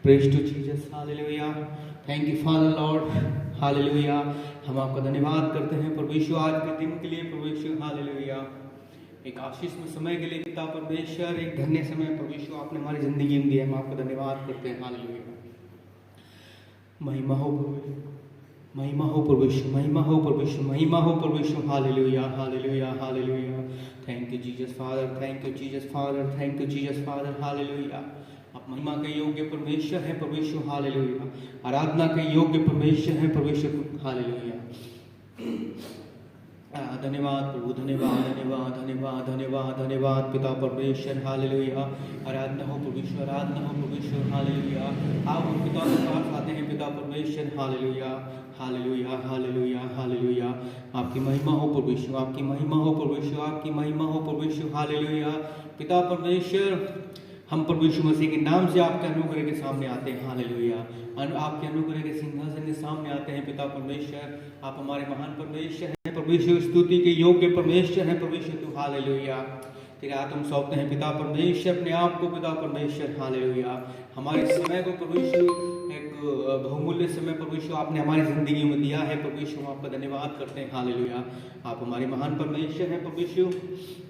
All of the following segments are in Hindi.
Praise to Jesus, hallelujah. Thank you Father Lord, hallelujah. हम आपका धन्यवाद करते हैं परमेश्वर आज के दिन के लिए परमेश्वर, हालेलुया। एक आशीष में समय के लिए पिता परमेश्वर, एक धन्य समय परमेश्वर आपने हमारी जिंदगी में दिया, हम आपका धन्यवाद करते हैं, हालेलुया। महिमा हो महिमा हो परमेश्वर, महिमा हो परमेश्वर, महिमा हो परमेश्वर, hallelujah, hallelujah, hallelujah. Thank you Jesus father, thank you Jesus father, thank you Jesus father, hallelujah. आप महिमा के योग्य परमेश्वर है परमेश्वर, हालेलुया। आराधना के योग्य परमेश्वर है परमेश्वर, हालेलुया। धन्यवाद प्रभु, धन्यवाद, धन्यवाद, धन्यवाद, धन्यवाद, धन्यवाद पिता परमेश्वर, हालेलुया। आराधना हो परमेश्वर, आराधना हो परमेश्वर, हालेलुया। आप हम पिता के पास आते हैं पिता परमेश्वर, हालेलुया, हालेलुया, हालेलुया, हालेलुया। आपकी महिमा हो परमेश्वर, आपकी महिमा हो परमेश्वर, आपकी महिमा हो परमेश्वर, हालेलुया। पिता परमेश्वर, हम परमेश्वर मसीह के नाम से आपके अनुग्रह के सामने आते हैं, हालेलुया। आपके अनुग्रह के सिंहासन के सामने आते हैं पिता परमेश्वर। आप हमारे महान परमेश्वर हैं परमेश्वर, स्तुति के योग्य परमेश्वर हैं परमेश्वर तू, हालेलुया। तेरे हाथ हम सौंपते हैं पिता परमेश्वर अपने आप को पिता परमेश्वर, हालेलुया। हमारे समय को परमेश्वर, एक बहुमूल्य समय परमेश्वर आपने हमारी जिंदगी में दिया है परमेश्वर, हम आपका धन्यवाद करते हैं, हालेलुया। आप हमारे महान परमेश्वर हैं परमेश्वर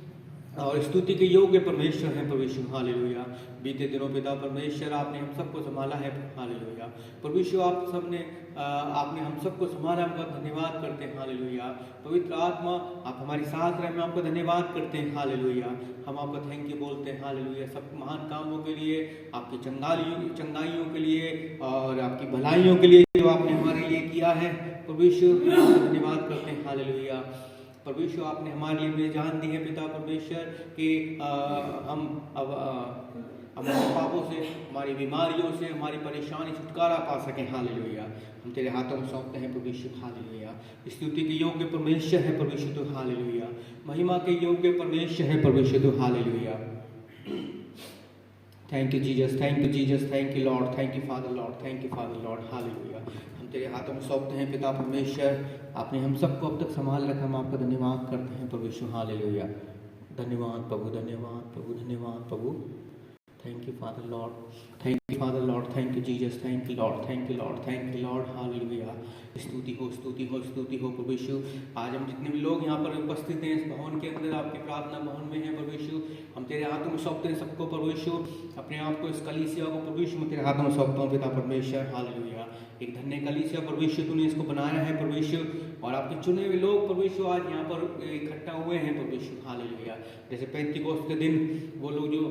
और स्तुति के योग्य परमेश्वर हैं परमेश्वर, हालेलुया। बीते दिनों पिता परमेश्वर आपने हम सबको संभाला है, हालेलुया। परमेश्वर आपने हम सबको संभाला, हम आपका धन्यवाद करते हैं, हालेलुया। पवित्र आत्मा आप हमारी साथ रहे, हम आपका धन्यवाद करते हैं, हालेलुया। हम आपका थैंक यू बोलते हैं, हालेलुया। सब महान कामों के लिए, आपकी चंगाइयों के लिए और आपकी भलाइयों के लिए जो आपने हमारे लिए किया है परमेश्वर, धन्यवाद करते हैं, हालेलुया। परमेश्वर आपने हमारे लिए जान दी है पिता परमेश्वर कि हम अब हमारे पापों से, हमारी बीमारियों से, हमारी परेशानी छुटकारा पा सकें, हालेलुया। हम तेरे हाथों में सौंपते हैं परमेश्वर, हालेलुया। स्तुति के योग्य परमेश्वर है परमेश्वर तो, हालेलुया। महिमा के योग्य परमेश्वर है परमेश्वर तो, hallelujah. Thank you Jesus, thank you Jesus, thank you Lord, thank you father Lord, thank you father Lord, hallelujah. हम तेरे हाथों में सौंपते हैं पिता परमेश्वर, आपने हम सबको अब तक संभाल रखा, हम आपका धन्यवाद करते हैं परमेश्वर, हालेलुया। धन्यवाद प्रभु, धन्यवाद प्रभु, धन्यवाद प्रभु। Thank you father Lord, thank you father Lord, thank you Jesus, thank you Lord, thank you Lord, thank you Lord, hallelujah. स्तुति हो, स्तुति हो, स्तुति हो परमेश्वर। आज हम जितने भी लोग यहाँ पर उपस्थित हैं इस भवन के अंदर, आपके प्रार्थना भवन में हैं परमेश्वर, हम तेरे हाथों में सौंपते हैं सबको परमेश्वर, अपने आप को, इस कलीसिया को परमेश्वर मैं तेरे हाथों में सौंपता हूँ पिता परमेश्वर, हालेलुया। एक धन्य कलीसिया परमेश्वर तूने इसको बनाया है परमेश्वर, और आपके चुने हुए लोग परमेश्वर आज यहाँ पर इकट्ठा हुए हैं परमेश्वर, हालेलुया। जैसे पेंतीकोस्त के दिन वो लोग जो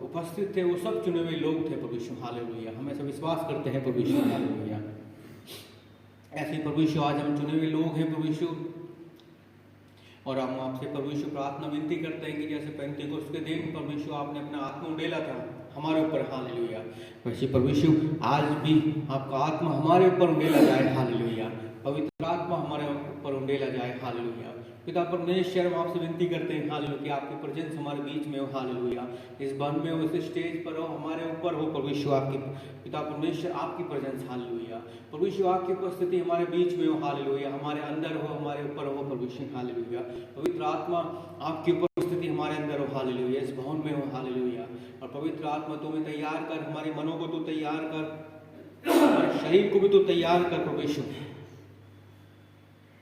उपस्थित थे वो सब चुने हुए लोग थे परमेश्वर, हालेलुया। हम ऐसा विश्वास करते हैं परमेश्वर, हालेलुया। ऐसे परमेश्वर आज हम चुने हुए लोग हैं परमेश्वर, और हम आपसे परमेश्वर प्रार्थना विनती करते हैं कि जैसे पेंतीकोस्त के दिन परमेश्वर आपने अपना आत्मा उंडेला था हमारे ऊपर, हालेलुया, वैसे परमेश्वर आज भी आपका आत्मा हमारे ऊपर उंडेला जाए, हालेलुया। पवित्र आत्मा हमारे ऊपर उंडेला जाए, हालेलुया। पिता परमेश्वर हम आपसे विनती करते हैं, हालेलुया, कि आपकी प्रेजेंस हमारे बीच में हो, हालेलुया। इस वन में हो, इस स्टेज पर हो, हमारे ऊपर हो परमेश्वर, आपकी पिता परमेश्वर आपकी प्रेजेंस, हालेलुया। परमेश्वर आपकी उपस्थिति हमारे बीच में हो, हालेलुया, हमारे अंदर हो, हमारे ऊपर हो परमेश्वर, हालेलुया। पवित्र आत्मा आपकी उपस्थिति हमारे अंदर हो, हालेलुया, इस भवन में हो, हालेलुया। और पवित्र आत्मा तुम्हें तैयार कर, हमारे मनों को तो तैयार कर, हमारे शरीर को भी तो तैयार कर परमेश्वर,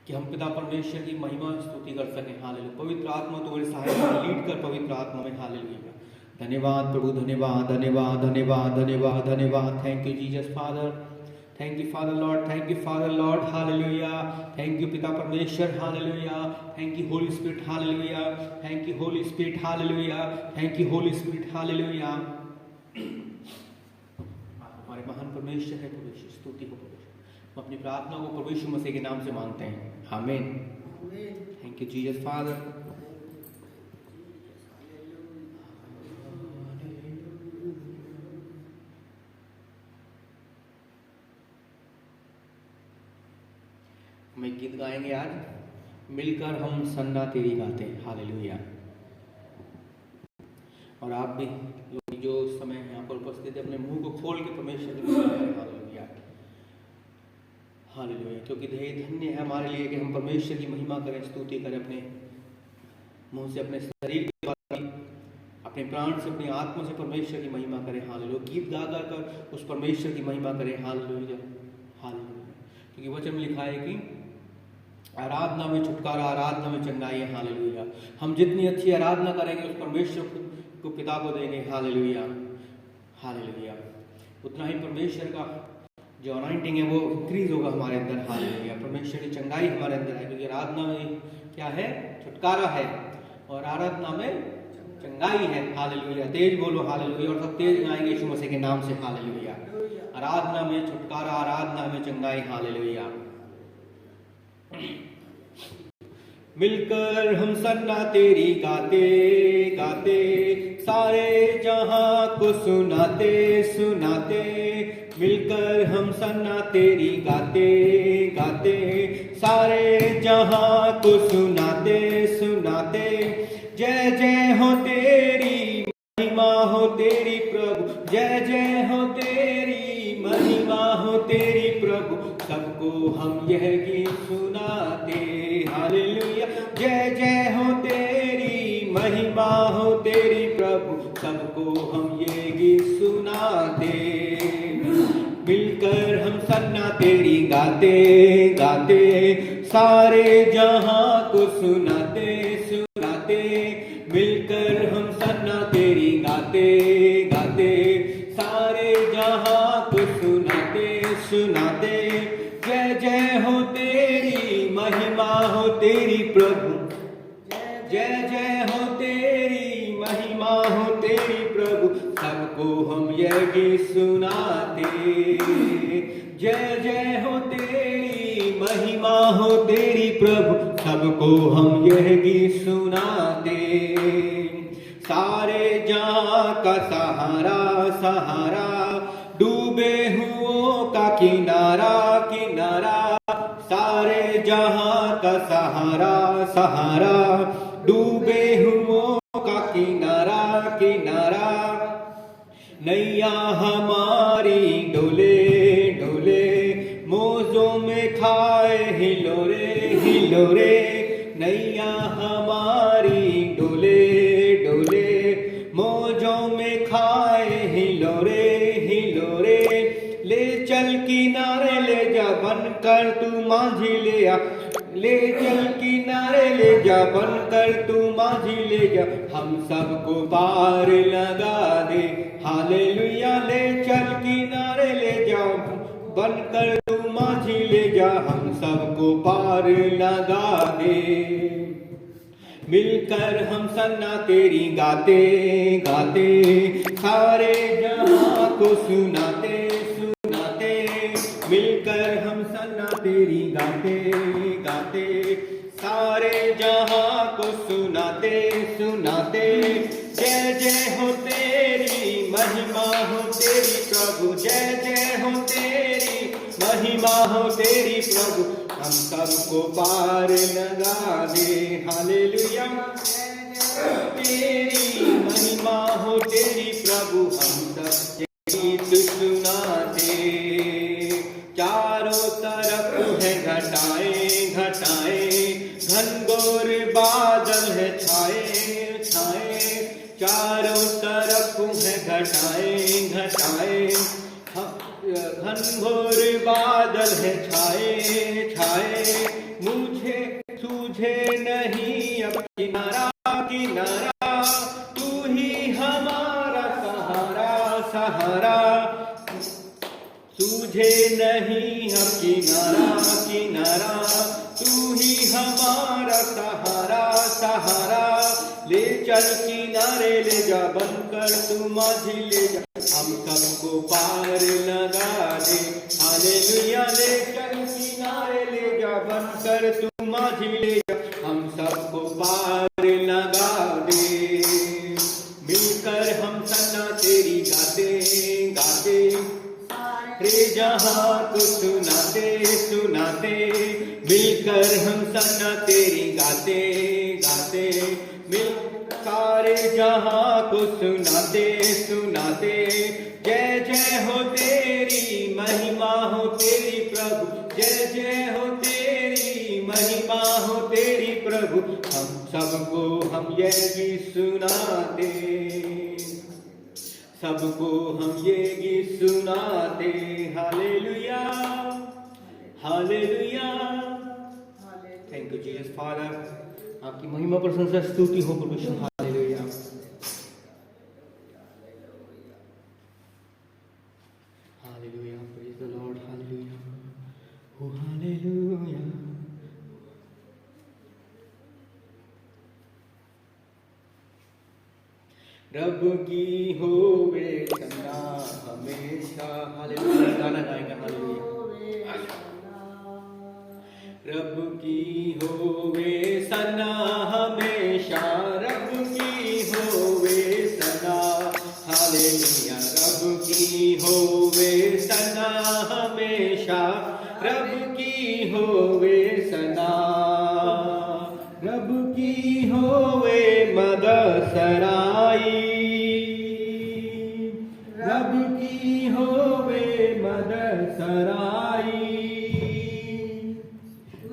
कि हम पिता परमेश्वर की महिमा स्तुति कर सकें, हालेलुया। पवित्र आत्मा तुम्हारे सहायता लीड कर पवित्र आत्मा में, हालेलुया। धन्यवाद प्रभु, धन्यवाद, धन्यवाद, धन्यवाद, धन्यवाद, धन्यवाद। Thank you Jesus father, thank you father Lord, thank you father Lord, hallelujah. Thank you पिता परमेश्वर, hallelujah. Thank you Holi spirit, hallelujah. Thank you Holi spirit, hallelujah. Thank you Holi spirit, hallelujah. हमारे महान परमेश्वर है परमेश्वर, स्तुति हो परमेश्वर। हम अपनी प्रार्थना को परमेश्वर मसीह के नाम से मांगते हैं, आमीन। Thank you Jesus father. हम एक गीत गाएंगे आज, मिलकर हम सन्ना तेरी गाते हैं, हालेलुया। और आप भी लोग जो समय यहाँ पर उपस्थित है अपने मुंह को खोल के परमेश्वर की महिमा करें, हालेलुया, हालेलुया। क्योंकि धन्य है हमारे लिए कि हम परमेश्वर की महिमा करें, स्तुति करें, अपने मुंह से, अपने शरीर के द्वारा, अपने प्राण से, अपनी आत्मा से परमेश्वर की महिमा करें। हालेलुया। गीत गा गा कर उस परमेश्वर की महिमा करें। Hallelujah, hallelujah. क्योंकि वचन में लिखा है कि आराधना में छुटकारा, आराधना में चंगाई है। हालेलुया। हम जितनी अच्छी आराधना करेंगे उस परमेश्वर को पिता को देंगे। Hallelujah, hallelujah. उतना ही परमेश्वर का जो अनॉइंटिंग है वो इंक्रीज होगा हमारे अंदर। हालेलुया। परमेश्वर की चंगाई हमारे अंदर है, क्योंकि आराधना में क्या है? छुटकारा है, और आराधना में चंगाई है। हालेलुया। तेज बोलो हालेलुया, और सब तेज गाएंगे यीशु मसीह के नाम से। हालेलुया। आराधना में छुटकारा, आराधना में चंगाई। हालेलुया। मिलकर हम सन्ना तेरी गाते गाते, सारे जहां को सुनाते सुनाते। मिलकर हम सन्ना तेरी गाते गाते, सारे जहां को सुनाते सुनाते। जय जय हो तेरी, महिमा हो तेरी प्रभु, जय जय हो तेरी, महिमा हो तेरी प्रभु। सबको हम यह गीत सुनाते। हालेलुया। जय जय हो तेरी, महिमा हो तेरी प्रभु, सबको हम ये गीत सुनाते। मिलकर हम सन्ना तेरी गाते गाते, सारे जहां को सुनाते सुनाते। मिलकर हम सन्ना तेरी गाते गाते, सारे जहां को सुनाते सुनाते। जय जय हो तेरी, महिमा हो तेरी प्रभु, जय जय हो तेरी, महिमा हो तेरी प्रभु। सबको हम यह गीत सुनाते। जय जय हो तेरी, महिमा हो तेरी प्रभु, सबको हम यह गीत सुनाते। सारे जहां का सहारा सहारा, डूबे हुओं का किनारा किनारा। सारे जहां का सहारा सहारा, डूबे हुओं का किनारा किनारा। नैया हमारी डोले डोले, मौजों में खाए हिलोरे हिलोरे। नैया हमारी डोले डोले, मौजों में खाए हिलोरे हिलोरे। ले चल किनारे ले जा, बनकर तू माझी ले आ। ले चल किनारे ले जा, बनकर तू माझी ले जा। हम सबको पार लगा दे। हालेलुया। ले चल किनारे ले जा, बनकर तू माझी ले जा। हम सबको पार लगा दे। मिलकर हम सन्ना तेरी गाते गाते, सारे जहां को सुनाते सुनाते। मिलकर हम सन्ना तेरी गाते गाते, सारे जहां को सुनाते सुनाते। जय जय हो तेरी, महिमा हो तेरी प्रभु, जय जय हो तेरी, महिमा हो तेरी प्रभु। हम सबको पार लगा दे। हालेलुया। तेरी महिमा हो तेरी प्रभु, हम सब गीत सुनाते। चारों तरफ है घटाएं घटाएं, घनघोर बादल है छाए छाए। चारों तरफ है घटाएं घटाएं, घनघोर बादल है छाए छाए। मुझे सूझे नहीं अब किनारा किनारा, तू ही हमारा सहारा सहारा। सूझे नहीं अब किनारा किनारा, तू ही हमारा सहारा सहारा। ले चल किनारे ले जा, बनकर तू माझी ले जा। हम सबको पार लगा दे। हालेलुया। ले चल किनारे ले जा, बनकर तू माझी ले जा। हम सबको पार लगा दे। मिलकर हम सन्ना तेरी गाते गाते, रे जहां को सुनाते सुनाते। मिलकर हम सन्ना तेरी गाते गाते, मिल सारे जहां को सुनाते सुनाते। जय जय हो तेरी, महिमा हो तेरी प्रभु, जय जय हो तेरी, महिमा हो तेरी प्रभु। हम सबको हम यह भी सुनाते। सबको हम ये गीत सुनाते, hallelujah hallelujah. Thank you Jesus Father, आपकी महिमा प्रशंसा स्तुति हो प्रभु यीशु, hallelujah hallelujah, praise the Lord, hallelujah oh hallelujah. रब की होवे सना हमेशा, हालेलुया, गाना गाएंगे हालेलुया। रब की होवे सना हमेशा, रब की होवे सना, हालेलुया। रब की होवे सना हमेशा, रब की होवे सना, रब की होवे मद सराई, रब की होवे मद सराई।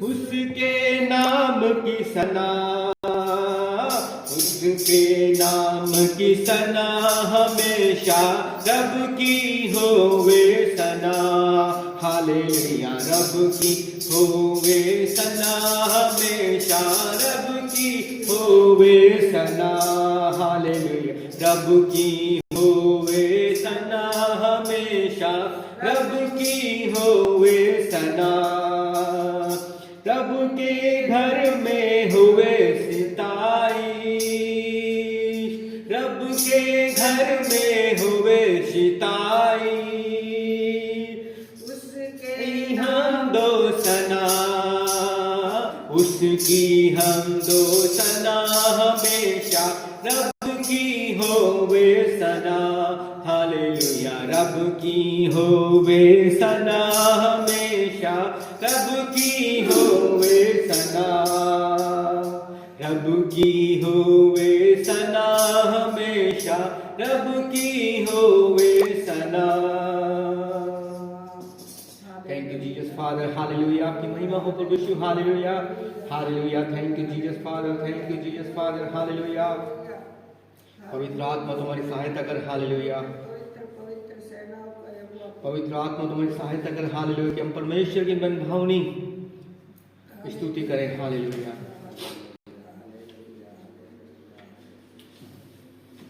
उसके नाम की सना, उसके नाम की सना हमेशा, रब की होवे सना, हालेलुया। रब की होवे सना हमेशा, रब की होवे सना, हालेलुया। रब की होवे सना हमेशा, रब की होवे सना। रब के घर में हुए सिताई, रब के घर में हुए सिताई। उसकी हम दो सना, उसकी हम दो सना हमेशा, रब की होवे सना, हालेलुया। रब की होवे सना हमेशा, रब की होवे सना, रब की होवे सना हमेशा, रब की होवे सना। Thank you Jesus father, hallelujah, आपकी महिमा हो प्रभु यीशु, hallelujah hallelujah. Thank you Jesus father, thank you Jesus father, hallelujah. पवित्र आत्मा तुम्हारी सहायता कर, हालेलुया। पवित्र आत्मा तुम्हारी सहायता कर, हालेलुया, कि हम परमेश्वर की मन भावनी स्तुति करें, हालेलुया।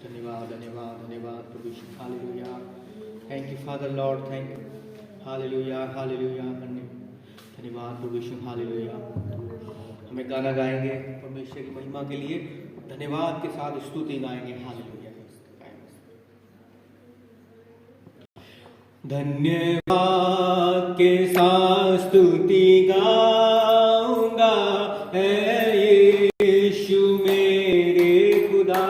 धन्यवाद धन्यवाद धन्यवाद प्रभु यीशु, hallelujah. Thank you father Lord, thank you, hallelujah hallelujah. धन्यवाद प्रभु यीशु, हालेलुया। हमें गाना गाएंगे परमेश्वर की महिमा के लिए, धन्यवाद के साथ स्तुति गाएंगे, हालेलुया। धन्यवाद के साथ स्तुति गाऊंगा, है यीशु मेरे खुदा।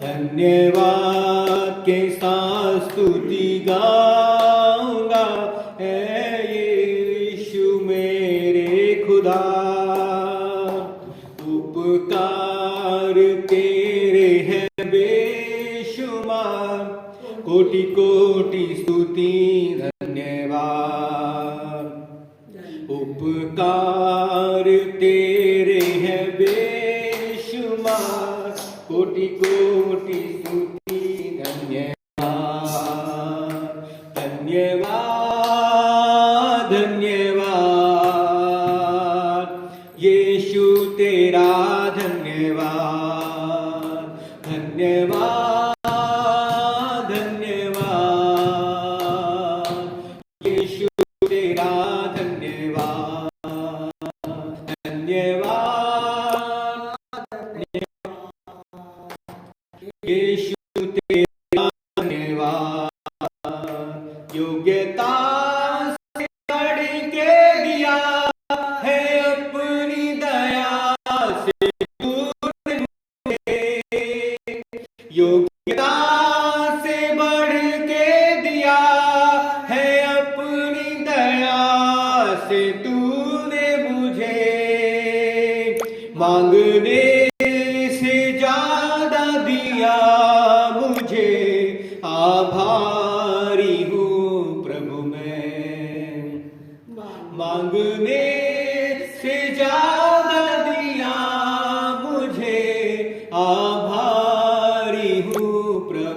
धन्यवाद के साथ स्तुति गाऊंगा, है यीशु मेरे खुदा। उपकार तेरे हैं बेशुमार, कोटि कोटि स्तुति धन्यवाद। उपकार तेरे हैं बेशुमार, कोटि कोटि स्तुति धन्यवाद। धन्यवाद धन्यवाद यीशु तेरा, धन्यवाद धन्यवाद। यीशु तेरा धन्यवाद, योग्यता से बढ़ के दिया है अपनी दया से तूने मुझे। योग्यता से बढ़ के दिया है अपनी दया से तूने मुझे। मांगने से ज्यादा दिया मुझे, आभारी हूँ प्रभु मैं। मांगने से ज्यादा दिया मुझे, आभारी हूँ प्रभु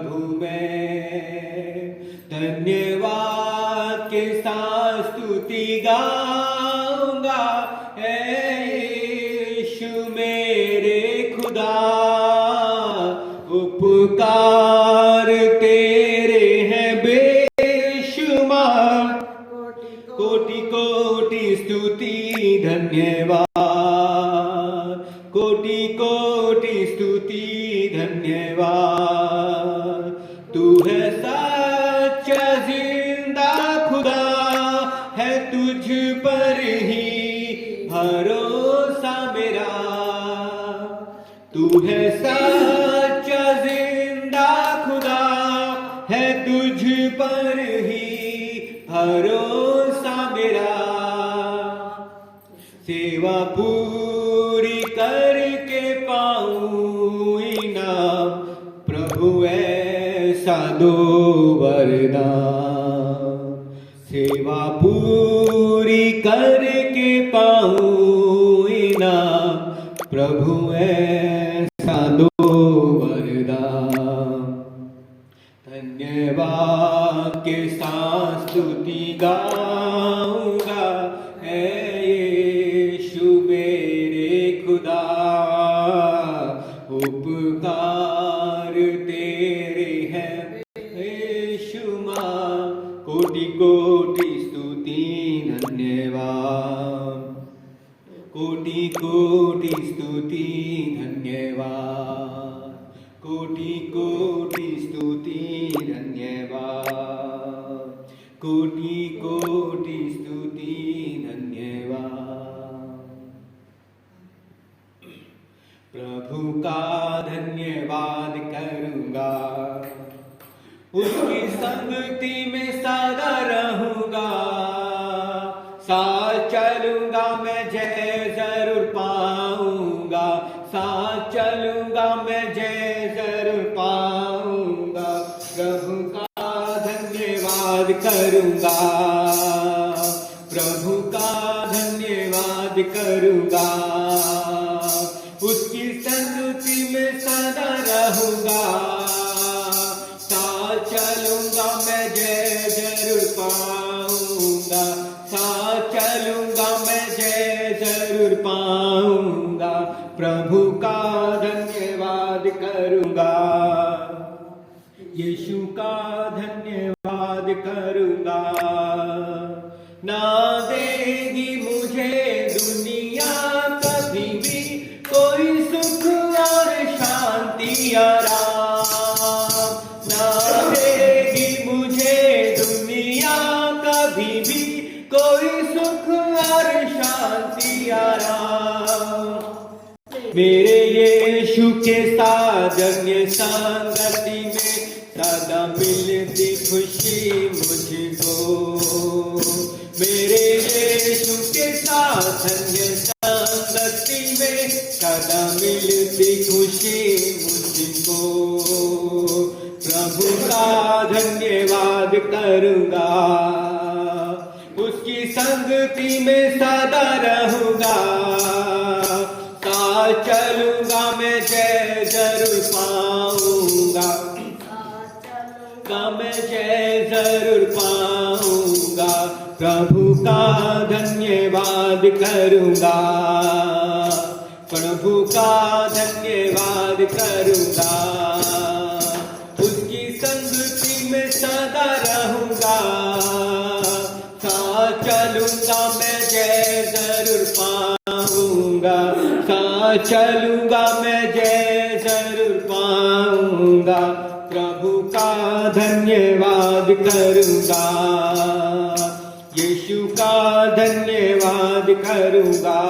धन्यवाद के साथ स्तुति गाऊंगा, यीशु मेरे खुदा। उपकार तेरे हैं बेशुमार, कोटि कोटि स्तुति धन्यवाद, कोटि कोटि स्तुति धन्यवाद। तू है सच्चा जिंदा खुदा, है तुझ पर ही भरोसा मेरा। तू है सच्चा जिंदा खुदा, है तुझ पर ही भरोसा मेरा। सेवा पूरी करके पाऊं इनाम, प्रभु ऐसा दो वरदान। सेवा पूरी करके पाऊं इनाम, प्रभु ऐसा दो वरदान। धन्यवाद के साथ स्तुति गाऊंगा, यीशु मेरे खुदा। उपकार तेरे हैं बेशुमार, कोटि कोटि स्तुति धन्यवाद, कोटि कोटि स्तुति धन्यवाद, कोटि कोटि स्तुति धन्यवाद, कोटि कोटि स्तुति धन्यवाद। प्रभु का धन्यवाद करूंगा, उसकी संगति में सदा रहूंगा। साथ चलूंगा मैं जय जरूर पाऊंगा, साथ चलूंगा मैं जय जरूर पाऊंगा। प्रभु का धन्यवाद करूंगा, प्रभु का धन्यवाद करूंगा। उसकी संगति में सदा रहूंगा। साथ चलूंगा मैं जय जरूर पाऊंगा, साथ चलूंगा मैं जय जरूर पाऊंगा। प्रभु का धन्यवाद करूंगा, यीशु का धन्यवाद करूंगा। ना देगी मुझे दुनिया कभी भी कोई सुख और शांति आराम। ना देगी मुझे दुनिया कभी भी कोई सुख और शांति आराम। मेरे यीशु के साथ अन्य संगति में सदा मिलती खुशी मुझको। मेरे यीशु के साथ अन्य संगति में सदा मिलती खुशी मुझको। प्रभु का धन्यवाद करूंगा, उसकी संगति में सदा रहूंगा। साथ चलूंगा मैं जय जरूर पाऊंगा, मैं जय जरूर पाऊंगा। प्रभु का धन्यवाद करूंगा, प्रभु का धन्यवाद करूंगा। उसकी संगति में सदा रहूंगा। साथ चलूंगा मैं जय जरूर पाऊंगा, साथ चलूंगा मैं जय जरूर पाऊंगा। प्रभु का धन्यवाद करूंगा, यीशु का धन्यवाद करूंगा।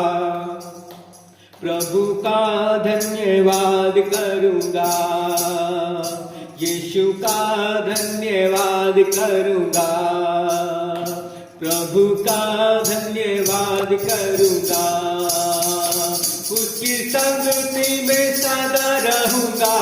प्रभु का धन्यवाद करूंगा, यीशु का धन्यवाद करूंगा। प्रभु का धन्यवाद करूंगा, उसकी संगति में सदा रहूंगा।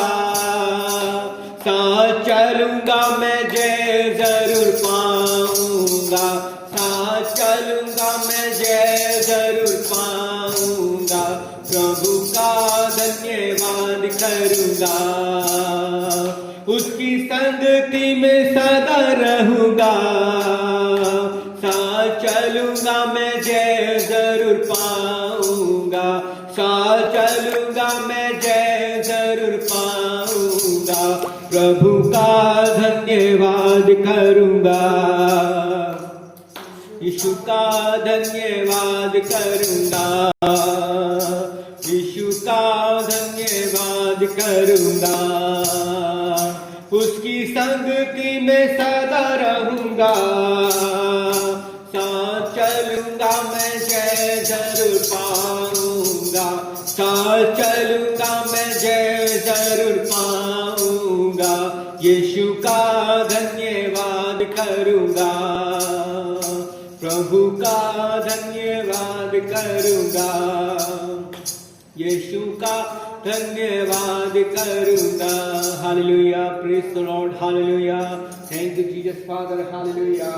साथ चलूंगा मैं जय जरूर पाऊंगा, साथ चलूंगा मैं जय जरूर पाऊंगा। प्रभु का धन्यवाद करूंगा, उसकी संगति स्तुति में सदा रहूंगा, साथ चलूंगा मैं जय जरूर पाऊंगा, साथ चलूंगा मैं जय जरूर पाऊंगा, प्रभु का धन्यवाद करूंगा, यीशु का धन्यवाद करूंगा, यीशु का धन्यवाद करूंगा, उसकी संगति में सदा रहूंगा, साथ चलूंगा मैं जय जरूर पाऊंगा, साथ चलूंगा मैं जय जरूर पाऊंगा, यीशु का धन्यवाद करूंगा, प्रभु का धन्यवाद करूंगा, यीशु का धन्यवाद करूंगा। Hallelujah, praise the Lord, hallelujah, thank you Jesus father, hallelujah.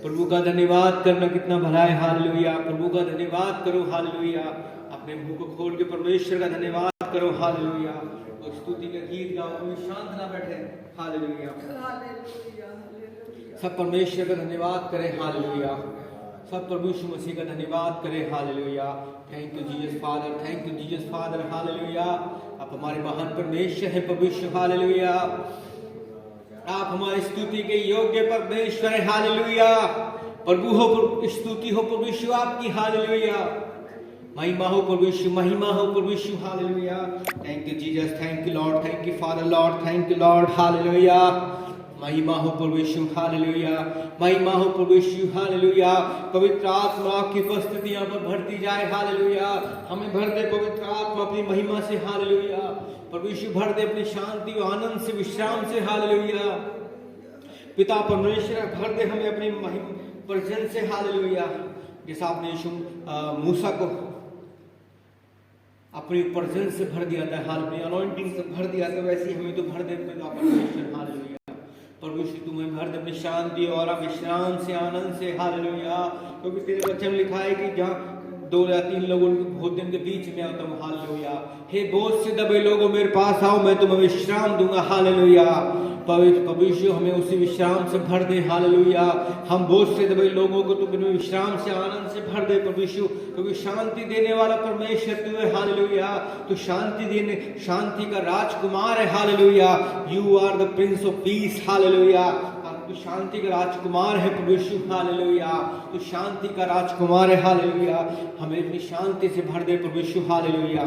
प्रभु का धन्यवाद करना कितना भला है, हालेलुया। प्रभु का धन्यवाद करो, हालेलुया। अपने मुंह को खोल के परमेश्वर का धन्यवाद करो, हालेलुया। और स्तुति का गीत गाओ, कोई शांत ना बैठे, हालेलुया। सब परमेश्वर का धन्यवाद करें, हालेलुया। सब प्रभु यीशु मसीह का धन्यवाद करें, hallelujah. Thank you Jesus father, thank you Jesus father, hallelujah. आप हमारे महान परमेश्वर हैं, प्रभु यीशु, हालेलुया। आप हमारी स्तुति के योग्य परमेश्वर हैं, हालेलुया। प्रभु हो, स्तुति हो प्रभु यीशु आपकी, हालेलुया। महिमा हो प्रभु यीशु, महिमा हो प्रभु यीशु, hallelujah. Thank you Jesus, thank you Lord, thank you father Lord, thank you Lord, hallelujah. महिमा हो प्रभु यीशु, हालेलुया। महिमा हो प्रभु यीशु, हालेलुया। पवित्र आत्मा की उपस्थिति यहाँ पर भरती जाए, हालेलुया। हमें भर दे पवित्र आत्मा अपनी महिमा से, हालेलुया। प्रभु यीशु भर दे अपनी शांति और आनंद से, विश्राम से, हालेलुया। पिता परमेश्वर भर दे हमें अपनी प्रेजेंस से, हालेलुया। जैसा आपने यीशु मूसा को अपनी प्रेजेंस से भर दिया था, हाल अपनी अनॉइंटिंग से भर दिया था, वैसे ही हमें तो भर दे पिता परमेश्वर, हालेलुया। प्रभु यीशु तुम्हें भर दे अपनी शांति और विश्राम से, आनंद से, हालेलुया। क्योंकि तेरे वचन में लिखा है कि जहाँ 2 या 3 लोगों के भोजन के बीच में आता हूँ, हालेलुया। हे बोझ से दबे लोगों मेरे पास आओ, मैं तुम्हें विश्राम दूंगा, हालेलुया। प्रभु यीशु हमें उसी विश्राम से भर दे, हालेलुया। हम बोझ से दबे लोगों को तुम विश्राम से, आनंद से भर दे प्रभु यीशु, क्योंकि शांति देने वाला परमेश्वर तू है, हालेलुया। तू शांति देने, शांति का राजकुमार है, hallelujah. You are the prince of peace, hallelujah. तू शांति का राजकुमार है प्रभु यीशु, हालेलुया। तू शांति का राजकुमार है, हालेलुया। हमें अपनी शांति से भर दे प्रभु यीशु, हालेलुया,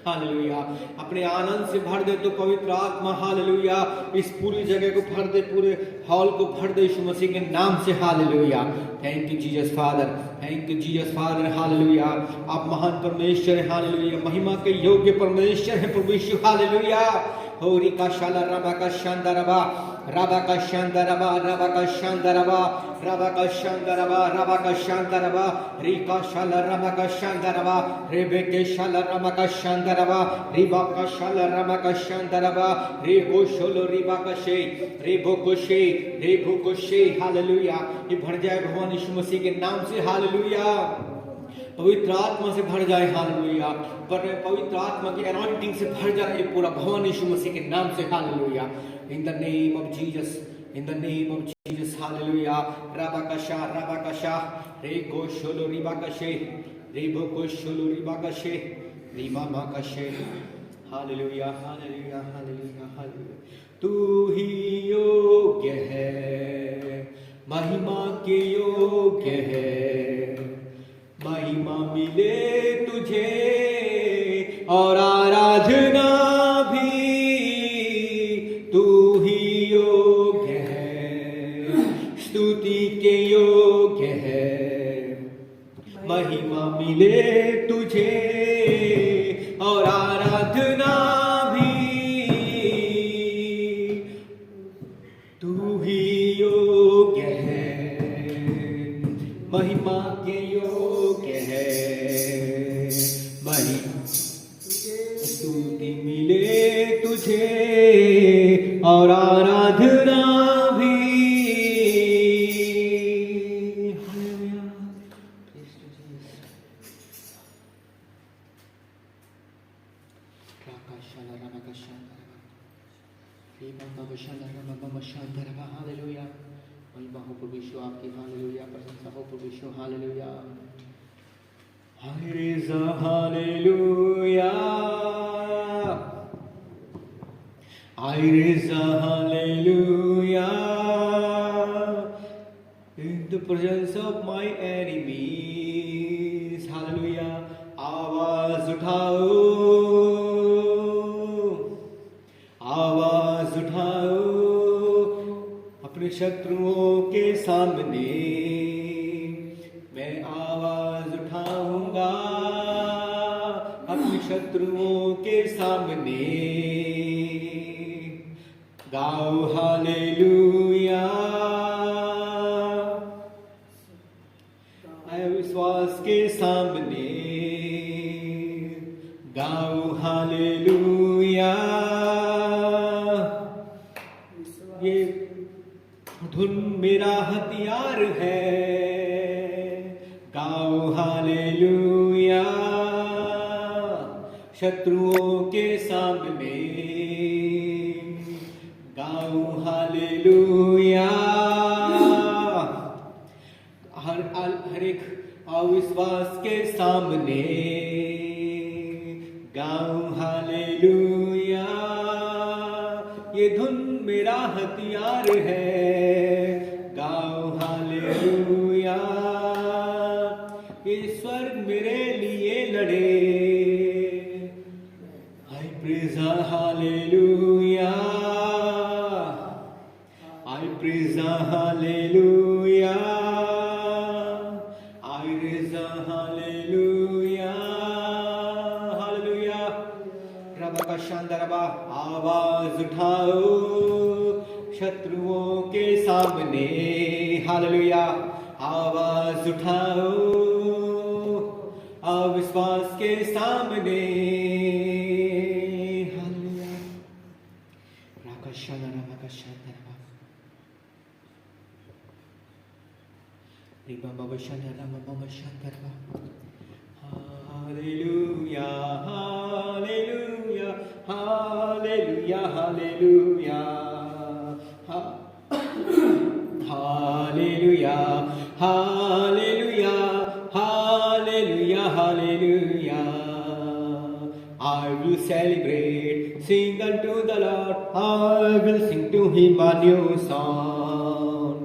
हालेलुया। अपने आनंद से भर दे तो पवित्र आत्मा, हालेलुया। इस पूरी जगह को भर दे, पूरे हॉल को भर दे यीशु मसीह के नाम से, hallelujah. Thank you Jesus father, thank you Jesus father, hallelujah. आप महान परमेश्वर है, हालेलुया। महिमा के योग्य परमेश्वर है प्रभु यीशु, हालेलुया। होरी का शाला रबा का शांदारबा, रबा का शांदारबा, रबा का शांदारबा, रबा का शांदारबा, रबा का शांदारबा, री का शाला रबा का शांदारबा, रेबे के शाला रबा का शांदारबा, रिबा का शाला रबा का शांदारबा, रे को शोलो रिबा का शे, रेबो को शे, रेबो को शे, हालेलुया। ये भर जाए भगवान यीशु मसीह के नाम से, हालेलुया। पवित्र आत्मा से भर जाए, हालेलुया। पर पवित्र आत्मा की अनॉइंटिंग से भर जाए पूरा भगवान यीशु मसीह के नाम से, hallelujah. In the name of Jesus, in the name of Jesus, hallelujah. रबा का शाह, रे को शोलो रिबा का शे, रेबो को शोलो रिबा का शे, रिबा मा का शे, हालेलुया, हालेलुया, हालेलुया, हालेलुया। तू ही योग्य है, महिमा के योग्य है, महिमा मिले तुझे और आराधना भी, तू ही योग्य है, स्तुति के योग्य है, महिमा मिले तुझे और आराधना भी, तू ही योग्य है, महिमा के योग्य है, स्तुति मिले तुझे और आराधना भी, शांतरवा हालेलुया। महिमा हो प्रभु यीशु आपकी, हालेलुया। प्रशंसा हो प्रभु यीशु, hallelujah. Hallelujah, I raise a hallelujah in the presence of my enemies. Hallelujah. आवाज उठाओ, आवाज उठाओ अपने शत्रुओं के सामने। मैं आवाज उठाऊंगा अपने शत्रुओं के सामने। गाओ हालेलुया, विश्वास के सामने। गाओ हालेलुया, ये धुन मेरा हथियार है। गाओ हालेलुया, शत्रुओं के सामने। गाओ हालेलुया, हर एक अविश्वास के सामने। गाओ हालेलुया, ये धुन मेरा हथियार है। गाओ हालेलुया, ये स्वर्ग मेरे लिए लड़े। I praise hallelujah, I praise hallelujah, I raise hallelujah, hallelujah। रबा का शानदार आवाज उठाओ शत्रुओं के सामने। हालेलुया, आवाज उठाओ अविश्वास के सामने। हालेलुया, राकाशाना राकाशाना रिबा बाबा शाना रामा बाबा शांतरवा। Hallelujah, hallelujah, hallelujah, hallelujah, hallelujah, hallelujah, hallelujah, hallelujah. I will celebrate, sing unto the Lord. I will sing to him a new song.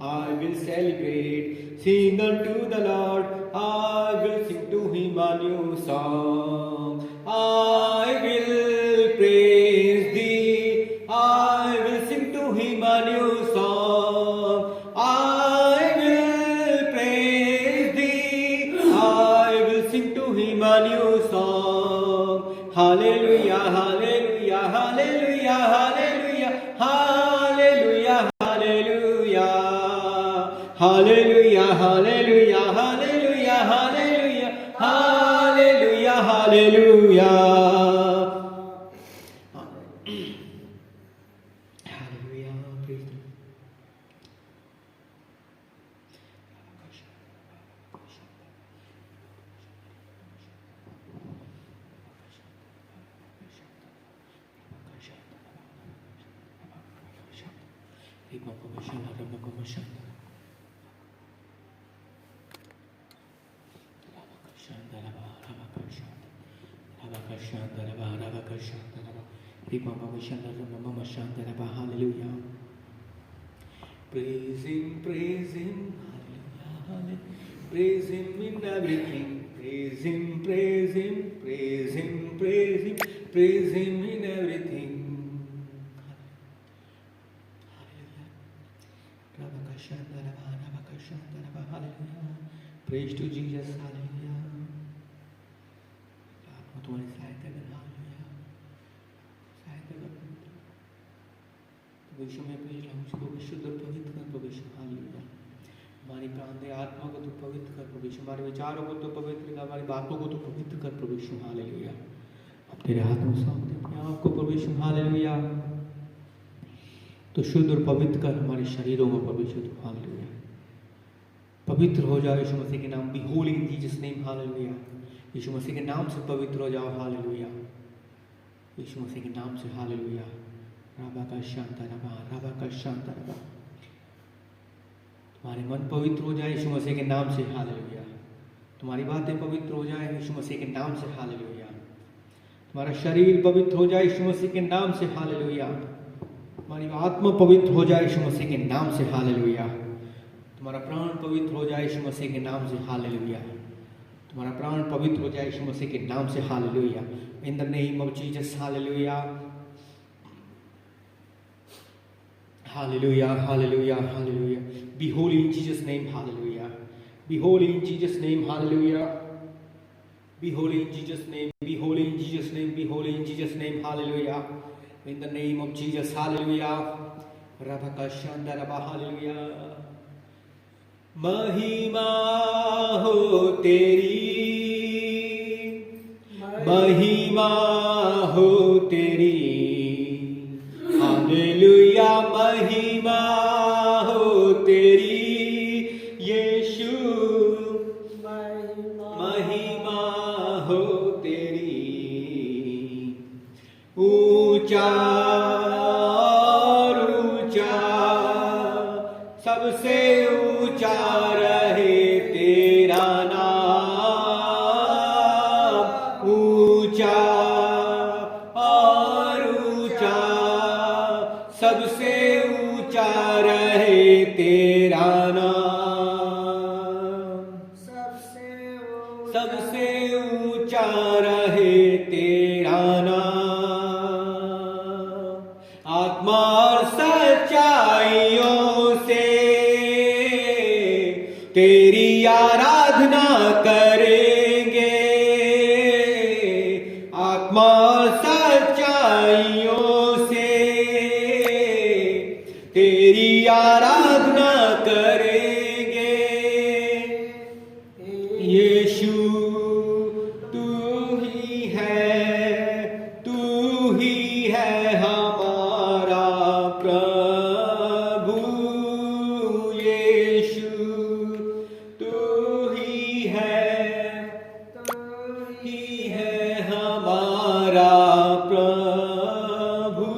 I will celebrate, sing unto the Lord. I will sing to him a new song. I will praise thee. I will sing to him a new song. I will praise thee. I will sing to him a new song. Hallelujah, hallelujah, hallelujah, hallelujah, hallelujah, hallelujah, hallelujah, hallelujah, hallelujah, hallelujah, hallelujah, hallelujah, hallelujah, praise the Lord. Hallelujah. Praise him, praise him, hallelujah, hallelujah. Praise him in everything. Praise him, praise him, praise him, praise him, praise him in everything. Hallelujah. Praise to Jesus, hallelujah. आत्मा तुम्हारी सहायता कर, हालेलुया, सहायता कर। प्रभु यीशु मैं प्रेज लाऊं उसको शुद्ध और पवित्र कर प्रभु यीशु, हालेलुया। हमारी प्राण दे आत्मा को तो पवित्र कर प्रभु यीशु, हमारे विचारों को तो पवित्र कर, हमारी बातों को तो पवित्र कर प्रभु यीशु, हालेलुया। अब तेरे हाथों में सौंपते अपने आप को प्रभु यीशु, हालेलुया। तो शुद्ध और पवित्र कर हमारे शरीरों में प्रभु यीशु, हालेलुया। पवित्र हो जाओ यीशु मसीह के नाम, be holy in Jesus name, hallelujah. यीशु मसीह के नाम से पवित्र हो जाओ, हालेलुया। यीशु मसीह के नाम से, हालेलुया। राबा का शांता रबा, राबा का शांता रबा। तुम्हारे मन पवित्र हो जाए यीशु मसीह के नाम से, हालेलुया। तुम्हारी बातें पवित्र हो जाए यीशु मसीह के नाम से, हालेलुया। तुम्हारा शरीर पवित्र हो जाए यीशु मसीह के नाम से, हालेलुया। तुम्हारी आत्मा पवित्र हो जाए यीशु मसीह के नाम से, हालेलुया। तुम्हारा प्राण पवित्र हो जाए यीशु मसीह के नाम से, हालेलुया। तुम्हारा प्राण पवित्र हो जाए यीशु मसीह के नाम से, hallelujah. In the name of Jesus, hallelujah, hallelujah, hallelujah, hallelujah. Be holy in Jesus name, hallelujah. Be holy in Jesus name, hallelujah. Be holy in Jesus' name, be holy in Jesus' name, be holy in Jesus' name, hallelujah. In the name of Jesus, hallelujah. Rabakashanda Rabba, hallelujah. महिमा हो तेरी, महिमा हो तेरी, हालेलुया। महिमा हो तेरी यीशु, महिमा हो तेरी। ऊंचा और ऊंचा, सबसे ऊंचा रहे तेरा नाम। ऊंचा और ऊंचा, सबसे ऊंचा रहे तेरा नाम। सबसे ऊंचा रहे तेरा नाम। आत्मा और सच्चाइयों से तेरी आराधना करेंगे। आत्मा और सच्चाइयों से तेरी आराधना करेंगे। यीशु तू ही है हमारा प्रभु। यीशु तू ही है हमारा प्रभु।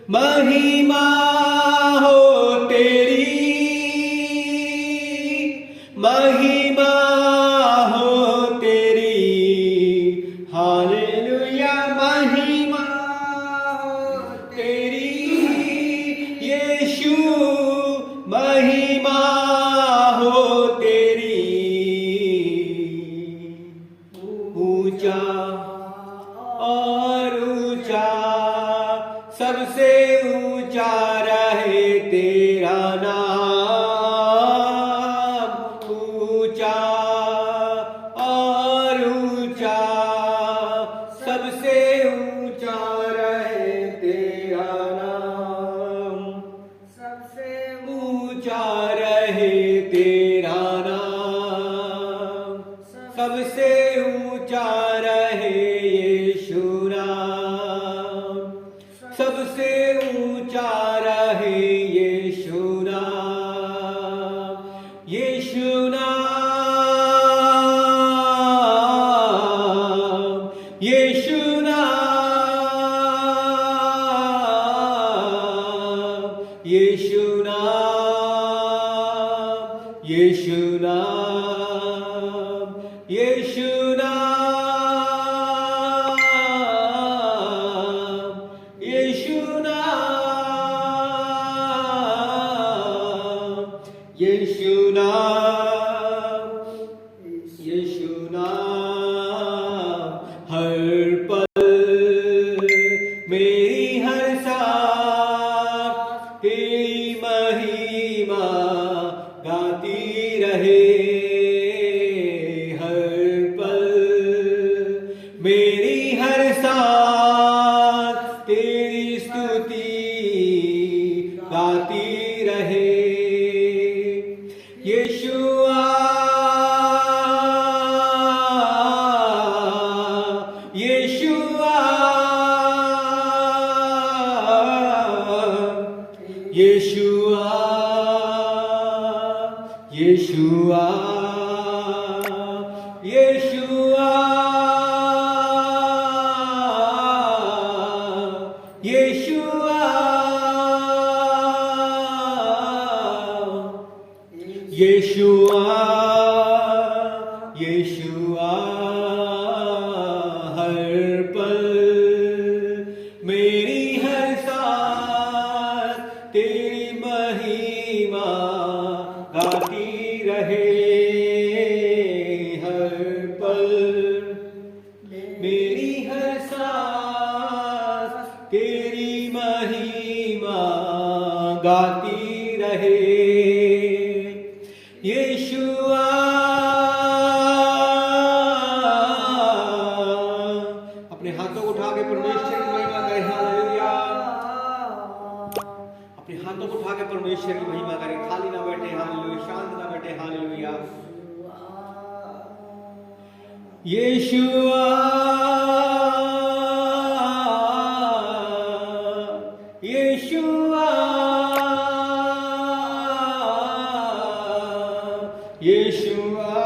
महिमा हो तेरी, महिमा हो तेरी, हालेलुया। महिमा हो तेरी यीशु, महिमा हो तेरी। ऊंचा और ऊंचा, सबसे ऊंचा रहे तेरा नाम। ऊंचा और ऊंचा, सबसे ऊंचा रहे तेरा नाम। सबसे ऊंचा रहे तेरा नाम। सबसे ऊंचा रहे यीशु नाम। सबसे ऊंचा रहे यीशु नाम। यीशु नाम, यीशु नाम, यीशु नाम, यीशु नाम, यीशु नाम, यीशु नाम, यीशु नाम, यीशु नाम। हर पल मेरी हर सांस तेरी महिमा गाती रहे। हर पल मेरी हर सांस तेरी स्तुति गाती रहे। यीशुआ, यीशुआ, यीशुआ, यीशुआ, यीशुआ, यीशु यीशुआ यीशुआ हर पल मेरी हर सांस तेरी महिमा गाती रहे हर पल मेरी हर सांस तेरी महिमा गाती रहे यीशुआ अपने हाथों को उठा के परमेश्वर की महिमा करें हालेलुया। अपने हाथों को उठा के परमेश्वर की महिमा करें, खाली ना बैठे हालेलुया, शांत ना बैठे हालेलुया। यीशुआ यीशुआ यीशुआ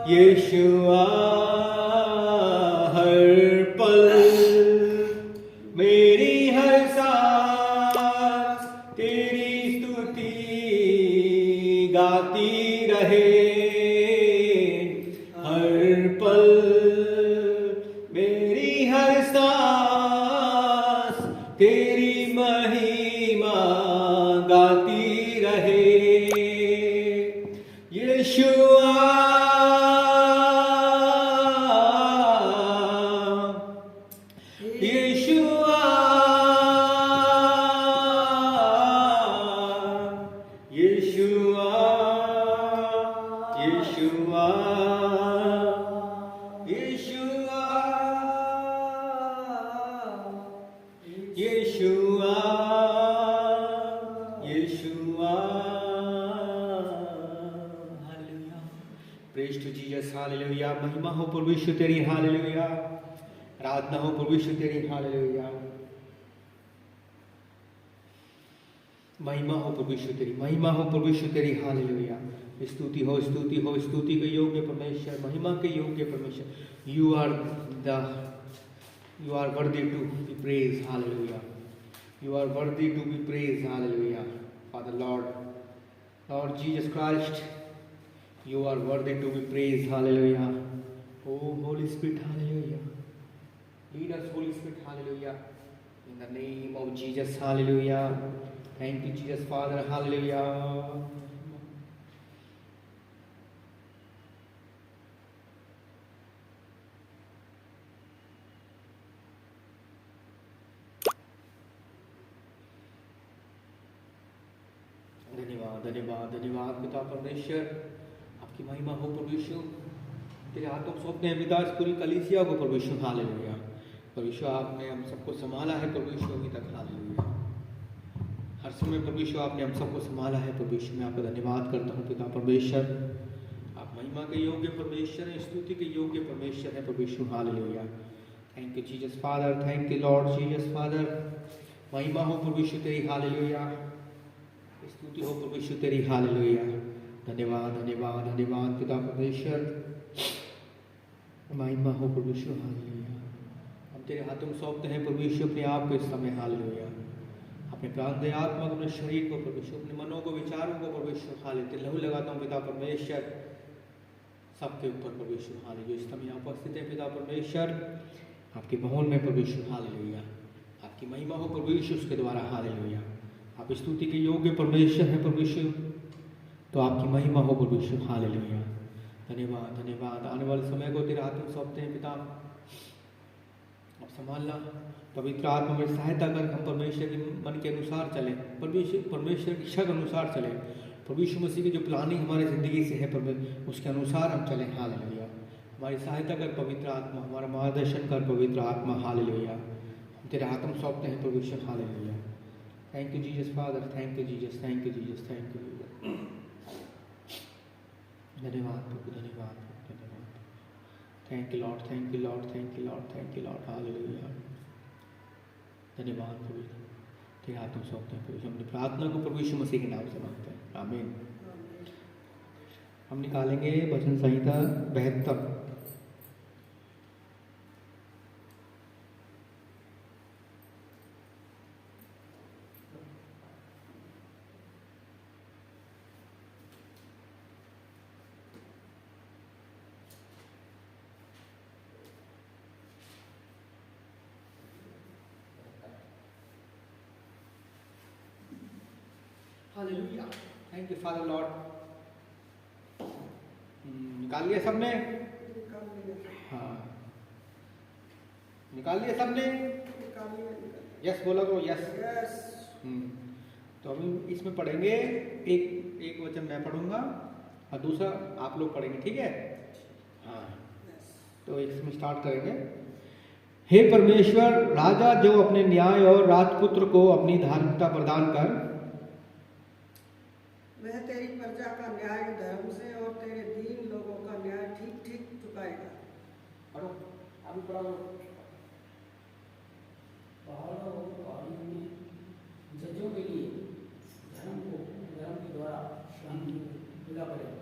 यीशुआ हर पल मेरी हर सांस तेरी स्तुति गाती रहे हर पल मेरी हर सांस तेरी महिमा गाती रहे Yeshua Yeshua Yeshua Yeshua Yeshua Yeshua Yeshua hallelujah. Praise to Jesus hallelujah. महिमा हो प्रभु यीशु तेरी हालेलुया। आराधना हो प्रभु यीशु तेरी हालेलुया। महिमा हो प्रभु यीशु तेरी, महिमा हो प्रभु यीशु तेरी हालेलुया। स्तुति हो स्तुति हो स्तुति के योग्य परमेश्वर, महिमा के योग्य परमेश्वर। You are worthy to be praise hallelujah. You are worthy to be praise hallelujah. Father Lord Jesus Christ, you are worthy to be praised hallelujah। Oh Holy Spirit hallelujah, lead us Holy Spirit hallelujah, in the name of Jesus hallelujah। Thank you Jesus Father hallelujah। धन्यवाद धन्यवाद धन्यवाद पिता परमेश्वर, आपकी महिमा हो प्रभु यीशु। तेरे हाथों में सौंपते हैं पिता इस पूरी कलीसिया को प्रभु यीशु हालेलुया। प्रभु यीशु आपने हम सबको संभाला है प्रभु यीशु अभी तक हालेलुया। हर समय प्रभु यीशु आपने हम सबको संभाला है प्रभु यीशु। मैं आपका धन्यवाद करता हूँ पिता परमेश्वर। आप महिमा के योग्य परमेश्वर हैं, स्तुति के योग्य परमेश्वर है प्रभु यीशु hallelujah. Thank you Jesus father, thank you Lord Jesus father. महिमा हो प्रभु यीशु तेरी हालेलुया, स्तुति हो प्रभु यीशु तेरी हालेलुया। धन्यवाद धन्यवाद धन्यवाद पिता परमेश्वर, महिमा हो प्रभु यीशु हालेलुया। हम तेरे हाथों में सौंपते हैं प्रभु यीशु अपने आप को इस समय हालेलुया। अपने प्राण दे आत्मा को, अपने शरीर को प्रभु यीशु, अपने मनों को, विचारों को प्रभु यीशु हालेलुया। लहू लगाता हूँ पिता परमेश्वर सबके ऊपर प्रभु यीशु हालेलुया। इस समय यहाँ उपस्थित है पिता परमेश्वर आपके भवन में प्रभु यीशु हालेलुया। आपकी महिमा हो प्रभु यीशु उसके द्वारा हालेलुया। आप स्तुति के योग्य परमेश्वर हैं प्रभु यीशु, तो आपकी महिमा हो प्रभु यीशु हालेलुया। धन्यवाद धन्यवाद। आने वाले समय को तेरे हाथ में सौंपते हैं पिता, आप संभालना। पवित्र आत्मा में सहायता कर हम परमेश्वर के मन के अनुसार चलें, परमेश्वर की इच्छा के अनुसार चलें। प्रभु यीशु मसीह की जो प्लानिंग हमारी ज़िंदगी से है प्रभु, उसके अनुसार हम चलें हालेलुया। हमारी सहायता कर पवित्र आत्मा, हमारा मार्गदर्शन कर पवित्र आत्मा हालेलुया। हम तेरे हाथ में सौंपते हैं प्रभु यीशु hallelujah. Thank you Jesus father, thank you Jesus, thank you Jesus, thank you. धन्यवाद प्रभु, धन्यवाद धन्यवाद। Thank you Lord, thank you Lord, thank you Lord, thank you Lord hallelujah. धन्यवाद प्रभु, तेरे हाथों सौंपते हैं प्रभु। अपनी प्रार्थना को प्रभु यीशु मसीह के नाम से मांगते हैं, आमीन। हम निकालेंगे वचन संहिता 72। Hallelujah, thank you father Lord. निकाल लिया सबने? हाँ, निकाल लिया सबने? यस बोला करो, यस। तो अभी इसमें पढ़ेंगे, एक वचन मैं पढ़ूंगा और दूसरा आप लोग पढ़ेंगे, ठीक है? हाँ, तो इसमें स्टार्ट करेंगे। हे परमेश्वर राजा, जो अपने न्याय और राजपुत्र को अपनी धार्मिकता प्रदान कर, वह तेरी प्रजा का न्याय धर्म से और तेरे दीन लोगों का न्याय ठीक ठीक चुकाएगा। पढ़ो, अभी पढ़ो। पहाड़ों में जजों के लिए धर्म के द्वारा शांति मिला करेगा।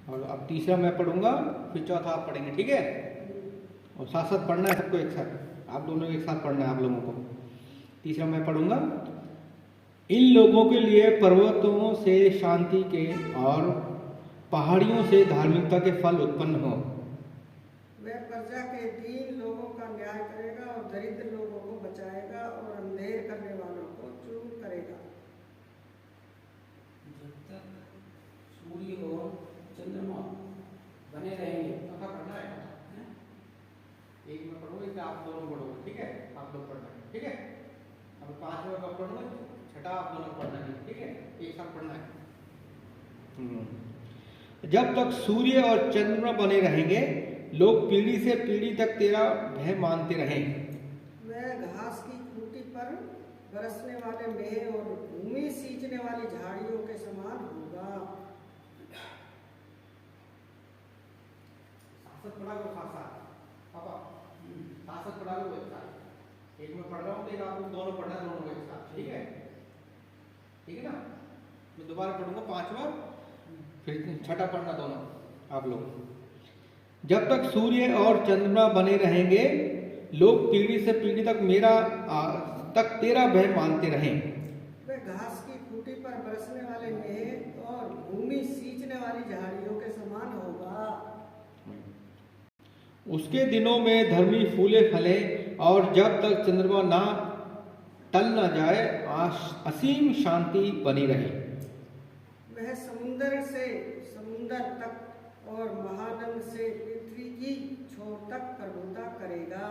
और अब तीसरा मैं पढ़ूंगा, फिर चौथा आप पढ़ेंगे, ठीक है? और साथ साथ पढ़ना है सबको, एक साथ, आप दोनों एक साथ पढ़ना है आप लोगों को। तीसरा मैं पढ़ूंगा, इन लोगों के लिए पर्वतों से शांति के और पहाड़ियों से धार्मिकता के फल उत्पन्न हो। वह प्रजा के दीन लोगों का न्याय करेगा और दरिद्र लोगों को बचाएगा और अंधेर करने वालों को चूर करेगा। जब तक सूर्य और चंद्रमा बने रहेंगे। पढ़ना है, एक में पढ़ूंगा, एक आप दोनों पढ़ोगे, ठीक है? आप लोग पढ़ना है, ठीक है? अब 5 में कब पढ़ूंगा, छठा आप दोनों पढ़ना है, ठीक है? एक साथ पढ़ना है। जब तक सूर्य और चंद्रमा बने रहेंगे, लोग पीढ़ी से पीढ़ी तक तेरा भय मानते रहें। वह घास की खूंटी पर बरसने वाले मेह और भूमि सींचने वाली झाड़ियों के समान होगा। साथ पढ़ा लो, साथ पापा साथ पढ़ा लो एक साथ। एक में पढ़ रहा हूँ, तो एक आप लोग दोनों पढ़ना, दोनों एक साथ, ठीक है? ठीक है ना? मैं दोबारा पढ़ूंगा 5वां, फिर छठा पढ़ना दोनों आप लोग। जब तक सूर्य और चंद्रमा बने रहेंगे, लोग पीढ़ी से पीढ़ी तक तेरा भय मानते रहें। वह घास की खूंटी पर बरसने वाले मेह और भूमि सींचने वाली झाड़ियों के समान होगा। उसके दिनों में धर्मी फूले फले, और जब तक चंद्रमा ना टल न जाए, असीम शांति बनी रहे। वह समुंदर से समुंदर तक और महानंद से पृथ्वी की छोर तक प्रभुता करेगा।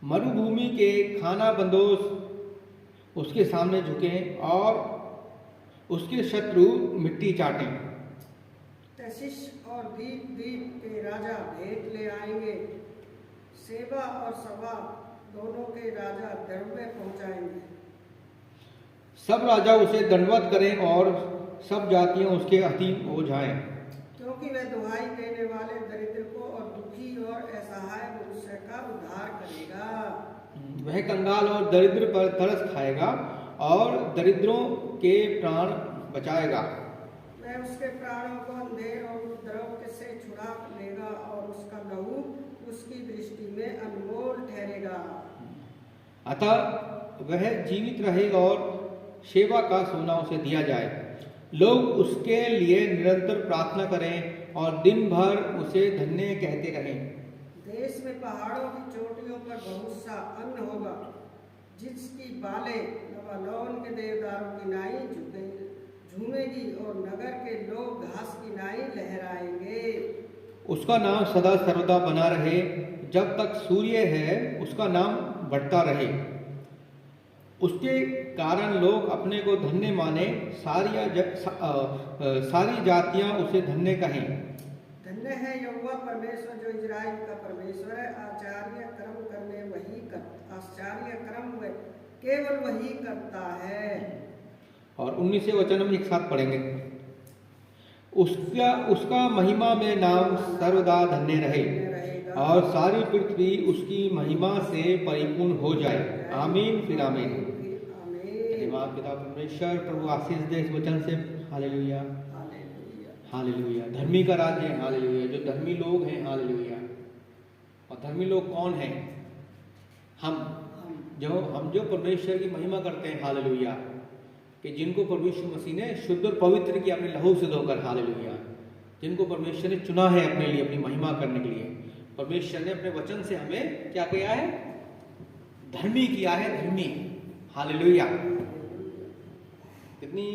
मरुभूमि के खाना बंदोस उसके सामने झुकें और उसके शत्रु मिट्टी चाटें। तर्शीश और दीप दीप के राजा भेंट ले आएंगे, सेबा और सबा दोनों के राजा दरबे पहुंचाएंगे। सब राजा उसे दंडवत करें और सब जातियां उसके अधीन हो जाएं। क्योंकि वह दुहाई देने वाले दरिद्र को और दुखी और असहाय मनुष्य का उद्धार करेगा। वह कंगाल और दरिद्र पर तरस खाएगा और दरिद्रों के प्राण बचाएगा। वह उसके प्राणों को अंधेर और उपद्रव से छुड़ा लेगा और उसका लहू उसकी दृष्टि में अनमोल ठहरेगा। अतः वह जीवित रहे और सेवा का सोना उसे दिया जाए। लोग उसके लिए निरंतर प्रार्थना करें और दिन भर उसे धन्य कहते रहें। देश में पहाड़ों की चोटियों पर बहुत सा अन्न होगा, जिसकी बालें लबानोन के देवदारों की नाई झूमेगी और नगर के लोग घास की नाई लहराएंगे। उसका नाम सदा सर्वदा बना रहे, जब तक सूर्य है उसका नाम बढ़ता रहे। उसके कारण लोग अपने को धन्य माने, सारी जातियां उसे धन्य कहें। धन्य है यहोवा परमेश्वर, जो इजराइल का परमेश्वर है। आश्चर्य कर्म केवल वही करता है। और 19वें वचन हम एक साथ पढ़ेंगे। उसका महिमा में नाम सर्वदा धन्य रहे और सारी पृथ्वी उसकी महिमा से परिपूर्ण हो जाए। आमीन, फिर आमीन। धन्यवाद पिता परमेश्वर, प्रभु आशीष दे इस वचन से। Hallelujah, hallelujah. धर्मी का राज है, हालेलुया। जो धर्मी लोग हैं, हालेलुया। और धर्मी लोग कौन हैं? हम जो परमेश्वर की महिमा करते हैं, हालेलुया। कि जिनको प्रभु यीशु मसीह ने शुद्ध और पवित्र किया अपने लहू से धोकर, हालेलुया। जिनको परमेश्वर ने चुना है अपने लिए, अपनी महिमा करने के लिए। परमेश्वर ने अपने वचन से हमें क्या किया है? धर्मी किया है, धर्मी, हालेलुया। कितनी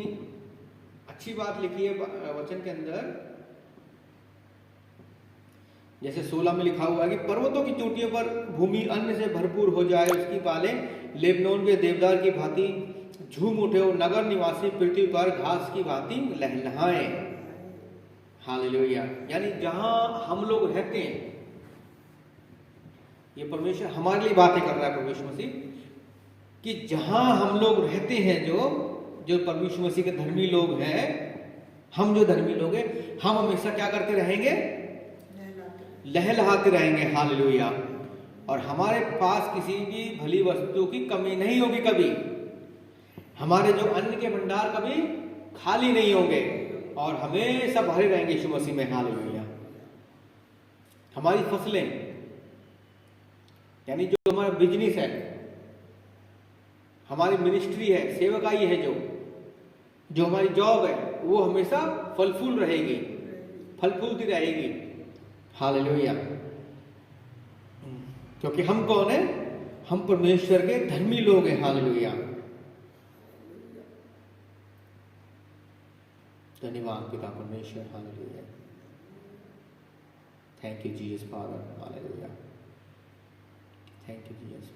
अच्छी बात लिखी है वचन के अंदर। जैसे 16 में लिखा हुआ है कि पर्वतों की चोटियों पर भूमि अन्न से भरपूर हो जाए, उसकी बालें लेबनोन के देवदार की भांति झूम उठे और नगर निवासी पृथ्वी पर घास की भांति लहलहाएं। हालेलुया। यानी जहां हम लोग रहते हैं, ये परमेश्वर हमारे लिए बातें कर रहा है परमेश्वर मसीह, कि जहां हम लोग रहते हैं, जो परमेश्वर मसीह के धर्मी लोग हैं, हम जो धर्मी लोग हैं, हम हमेशा क्या करते रहेंगे? लहलहाते रहेंगे। हालेलुया। और हमारे पास किसी भी भली वस्तु की कमी नहीं होगी कभी। हमारे जो अन्न के भंडार कभी खाली नहीं होंगे और हमेशा भरे रहेंगे यीशु मसीह में। हालेलुया। हमारी फसलें, यानी जो हमारा बिजनेस है, हमारी मिनिस्ट्री है, सेवकाई है, जो हमारी जॉब है, वो हमेशा फल फूल रहेगी, फल फूलती रहेगी। हालेलुया। क्योंकि हम कौन है? हम परमेश्वर के धर्मी लोग हैं। हालेलुया। धन्यवाद पिता परमेश्वर। Hallelujah. Thank you Jesus father. Hallelujah. Thank you Jesus.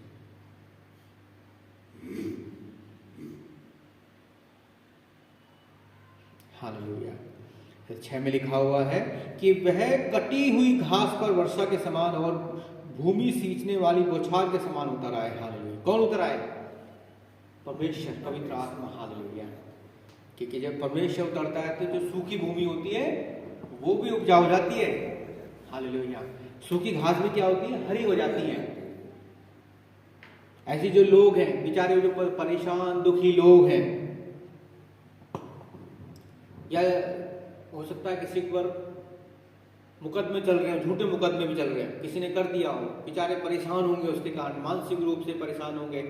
Hallelujah. 6 में लिखा हुआ है कि वह कटी हुई घास पर वर्षा के समान और भूमि सींचने वाली बौछार के समान उतर आए। हालेलुया। कौन उतर आए? परमेश्वर, पवित्र आत्मा। हालेलुया। क्योंकि जब परमेश्वर उतरता है तो जो सूखी भूमि होती है वो भी उपजाऊ हो जाती है। हालेलुया। सूखी घास भी क्या होती है? हरी हो जाती है। ऐसे जो लोग हैं बेचारे, जो परेशान दुखी लोग हैं, या हो सकता है किसी पर मुकदमे चल रहे हैं, झूठे मुकदमे भी चल रहे हैं, किसी ने कर दिया हो, बेचारे परेशान होंगे, उसके कारण मानसिक रूप से परेशान होंगे,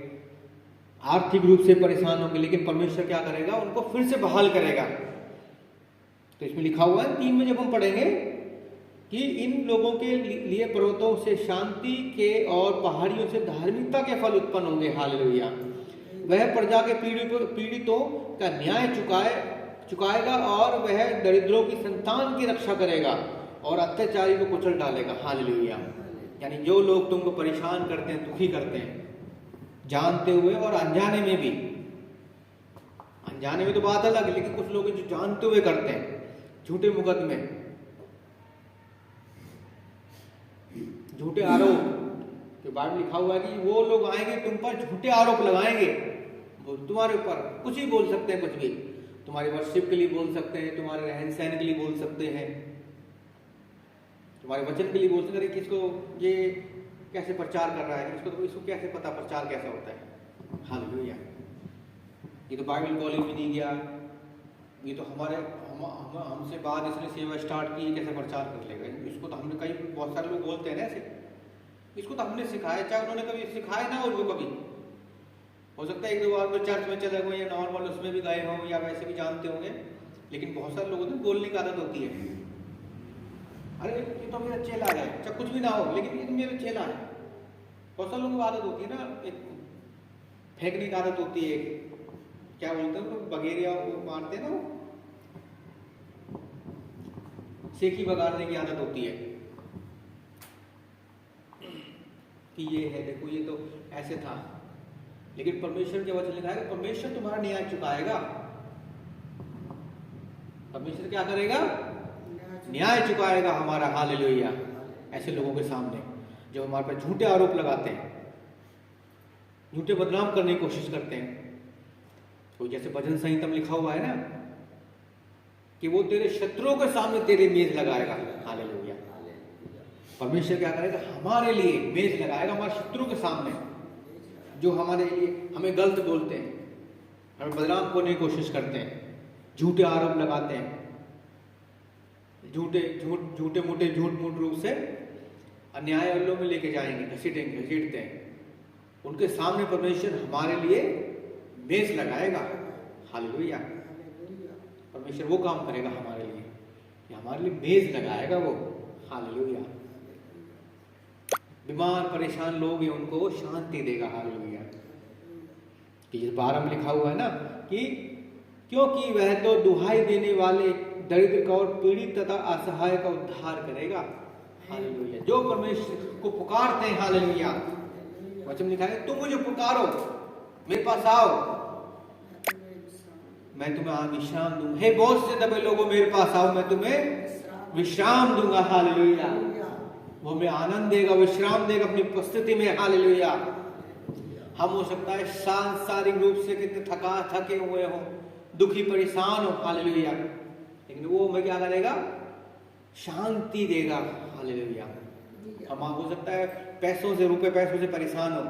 आर्थिक रूप से परेशान होंगे, लेकिन परमेश्वर क्या करेगा? उनको फिर से बहाल करेगा। तो इसमें लिखा हुआ है 3 में जब हम पढ़ेंगे कि इन लोगों के लिए पर्वतों से शांति के और पहाड़ियों से धार्मिकता के फल उत्पन्न होंगे। हालेलुया। वह प्रजा के पीड़ितों का न्याय चुकाएगा और वह दरिद्रों की संतान की रक्षा करेगा और अत्याचारी को कुचल डालेगा। हालेलुया। यानी जो लोग तुमको परेशान करते हैं, दुखी करते हैं, जानते हुए और अनजाने में भी, अनजाने में तो बात अलग है, लेकिन कुछ लोग जो जानते हुए करते हैं झूठे मुकदमे, झूठे आरोप, तो बाइबल लिखा हुआ है कि वो लोग आएंगे तुम पर झूठे आरोप लगाएंगे, वो तुम्हारे ऊपर कुछ ही बोल सकते हैं, कुछ भी तुम्हारी वर्शिप के लिए बोल सकते हैं, तुम्हारे रहन सहन के लिए बोल सकते हैं, तुम्हारे वचन के लिए बोल सकते हैं। किसको ये कैसे प्रचार कर रहा है, इसको कैसे पता प्रचार कैसा होता है। हालेलुया। ये तो बाइबल कॉलेज में नहीं गया, ये तो हमसे बाद इसने सेवा स्टार्ट की, कैसे प्रचार कर लेगा। इसको तो हमने बहुत सारे लोग बोलते हैं ना ऐसे, इसको तो हमने सिखाया, चाहे उन्होंने कभी सिखाया ना उनको, कभी हो सकता है 1-2 बार में चर्च में चले गए या नॉर्मल उसमें भी गए हों या वैसे भी जानते होंगे, लेकिन बहुत सारे लोगों को बोलने की आदत होती है, अरे ये तो मेरा चेला है, चाहे कुछ भी ना हो लेकिन ये तो मेरा चेला है। बहुत सारे लोगों को आदत होती है ना, एक फेंकने की आदत होती है, क्या बोलते हैं लोग, बगेरिया वो मारते हैं ना, वो सेकी बगाड़ने की आदत होती है कि ये है, देखो ये तो ऐसे था। लेकिन परमेश्वर के वचन लिखा है कि परमेश्वर तुम्हारा न्याय चुकाएगा। परमेश्वर क्या करेगा? न्याय चुकाएगा हमारा। हालेलुया। ऐसे लोगों के सामने जो हमारे पर झूठे आरोप लगाते हैं, झूठे बदनाम करने की कोशिश करते हैं, तो जैसे भजन संहिता में लिखा हुआ है ना कि वो तेरे शत्रुओं के सामने तेरे मेज लगाएगा। हालेलुया। परमेश्वर क्या करेगा? हमारे लिए मेज लगाएगा, हमारे शत्रु के सामने, जो हमारे लिए हमें गलत बोलते हैं, हमें बदनाम करने की कोशिश करते हैं, झूठे आरोप लगाते हैं, झूठ मूठ रूप से अन्याय अल्लों में लेके जाएंगे, घसीटते हैं, उनके सामने परमेश्वर हमारे लिए मेज लगाएगा। हालेलुया। परमेश्वर वो काम करेगा हमारे लिए कि हमारे लिए मेज लगाएगा वो। हालेलुया। बीमार परेशान लोग हैं उनको वो शांति देगा। हालेलुया। कि इस 12 में लिखा हुआ है ना कि क्योंकि वह तो दुहाई देने वाले दरिद्र का और पीड़ित तथा असहाय का उद्धार करेगा। हालेलुया। जो परमेश्वर को पुकारते हैं, हालेलुया, वचन लिखा है, तुम मुझे पुकारो, मेरे पास आओ, मैं तुम्हें विश्राम दूंगा। हे बहुत से दबे लोगों, मेरे पास आओ, मैं तुम्हें विश्राम दूंगा। हालेलुया। वो हमें आनंद देगा, विश्राम देगा अपनी उपस्थिति में। हालेलुया। हम हो सकता है सांसारिक रूप से कितने थके हुए हो, दुखी परेशान हो, हालेलुया, लेकिन वो हमें क्या करेगा? शांति देगा। हालेलुया। हम हो सकता है पैसों से परेशान हो,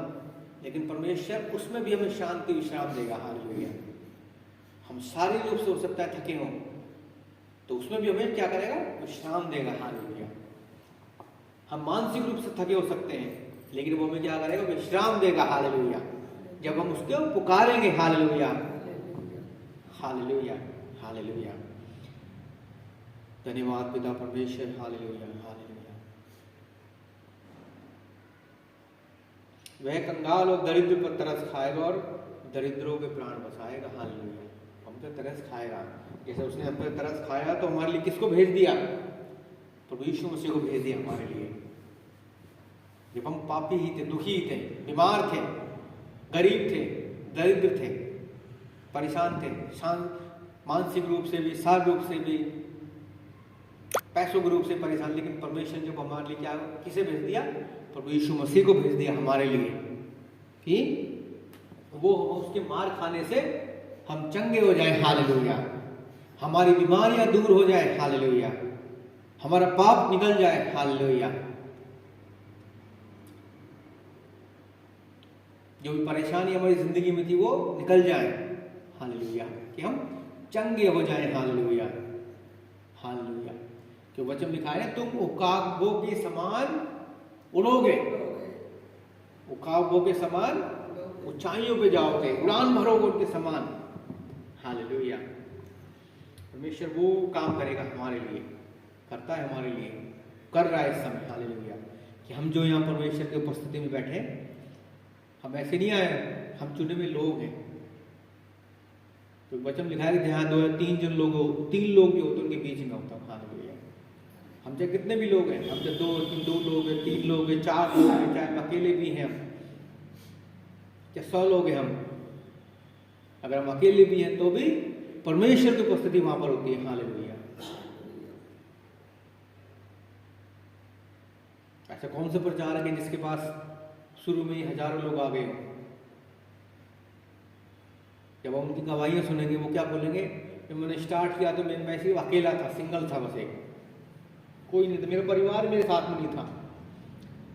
लेकिन परमेश्वर उसमें भी हमें शांति विश्राम देगा। हालेलुया। हम शारीरिक रूप से हो सकता है थके हो, तो उसमें भी हमें क्या करेगा? विश्राम देगा। हालेलुया। हम मानसिक रूप से थके हो सकते हैं, लेकिन वो हमें क्या करेगा? विश्राम देगा। हालेलुया। जब हम उसको पुकारेंगे। Hallelujah, hallelujah, hallelujah. धन्यवाद पिता परमेश्वर। Hallelujah, hallelujah. वह कंगाल और दरिद्र पर तरस खाएगा और दरिद्रों के प्राण बचाएगा। हालेलुया। हम पे तरस खाएगा, जैसे उसने हम पे तरस खाया तो हमारे लिए किसको भेज दिया? प्रभु यीशु मसीह को भेज दिया हमारे लिए। जब हम पापी ही थे, दुखी थे, बीमार थे, गरीब थे, दरिद्र थे, परेशान थे, मानसिक रूप से भी, शारीरिक रूप से भी, पैसों के रूप से परेशान, लेकिन परमेश्वर जब हमारे लिए क्या किसे भेज दिया? प्रभु यीशु मसीह को भेज दिया हमारे लिए, कि वो उसके मार खाने से हम चंगे हो जाए। हालेलुया। हमारी बीमारियां दूर हो जाए। हालेलुया। हमारा पाप निकल जाए। हालेलुया। जो भी परेशानी हमारी जिंदगी में थी वो निकल जाए। हालेलुया। कि हम चंगे हो जाए। Hallelujah, hallelujah. जो वचन लिखा है, तुम उकाबों के समान उड़ोगे, उकाबों के समान ऊंचाइयों पे जाओगे, उड़ान भरोगे उनके समान। हालेलुया। परमेश्वर वो काम करेगा हमारे लिए, करता है हमारे लिए, कर रहा है इस समय। हालेलुया। कि हम जो यहाँ परमेश्वर की उपस्थिति में बैठे, हम ऐसे नहीं आए, हम चुने हुए लोग हैं। तो वचन लिखा है कि जहाँ 2 या 3 जन लोग हो, 3 लोग जो होते हैं उनके बीच में होता हूँ। हालेलुया। हम चाहे कितने भी लोग हैं, हम चाहे 2 लोग हैं, 3 लोग हैं, 4 लोग हैं, चाहे हम अकेले भी हैं, हम चाहे 100 लोग हैं, हम अगर हम अकेले भी हैं तो भी परमेश्वर की उपस्थिति वहां पर होती है। हालेलुया। ऐसा कौन सा प्रचारक है जिसके पास शुरू में ही हजारों लोग आ गए हो? जब हम उनकी गवाहियां सुनेंगे, वो क्या बोलेंगे? जब मैंने स्टार्ट किया तो मैं सिर्फ अकेला था, सिंगल था, बस एक, कोई नहीं था, मेरा परिवार मेरे साथ में नहीं था।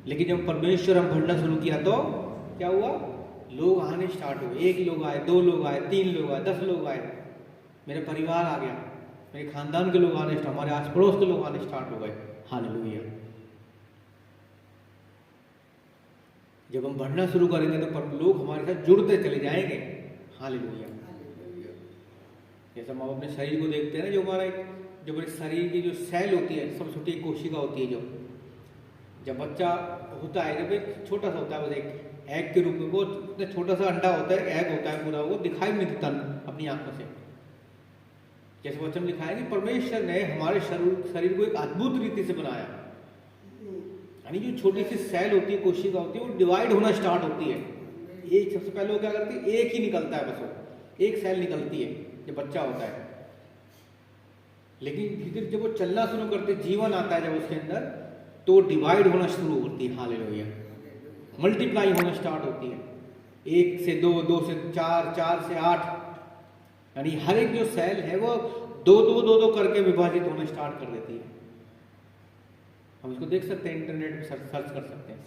लेकिन जब परमेश्वर हम भरना शुरू किया तो क्या हुआ? लोग आने स्टार्ट हुए। 1 लोग आए, 2 लोग आए, 3 लोग आए, 10 लोग आए, मेरा परिवार आ गया, मेरे खानदान के लोग आने, हमारे आस पड़ोस के लोग आने स्टार्ट हो गए। हालेलुया। जब हम बढ़ना शुरू करेंगे तो लोग हमारे साथ जुड़ते चले जाएंगे। हालेलुया। जैसे हम अपने शरीर को देखते हैं ना, जो हमारे शरीर की जो सेल होती है, सबसे छोटी कोशिका होती है, जो जब बच्चा होता है, जब एक छोटा सा होता है, बस एक एग के रूप में, वो इतना छोटा सा अंडा होता है, एग होता है पूरा, वो दिखाई नहीं देता अपनी आंखों से। जैसे वचन लिखा है कि परमेश्वर ने हमारे शरीर को एक अद्भुत रीति से बनाया, यानी जो छोटी सी सेल होती है, कोशिका होती है, वो डिवाइड होना स्टार्ट होती है। एक सबसे पहले वो क्या करती है? एक ही निकलता है, बस वो एक सेल निकलती है जब बच्चा होता है। लेकिन धीरे धीरे जब वो चलना शुरू करते, जीवन आता है जब उसके अंदर, तो वो डिवाइड होना शुरू होती है। हालेलुया। मल्टीप्लाई होना स्टार्ट होती है, 1 से 2, 2 से 4, 4 से 8, यानी हर एक जो सेल है वो 2 करके विभाजित होना स्टार्ट कर देती है। हम इसको देख सकते हैं, इंटरनेट पे सर्च कर सकते हैं।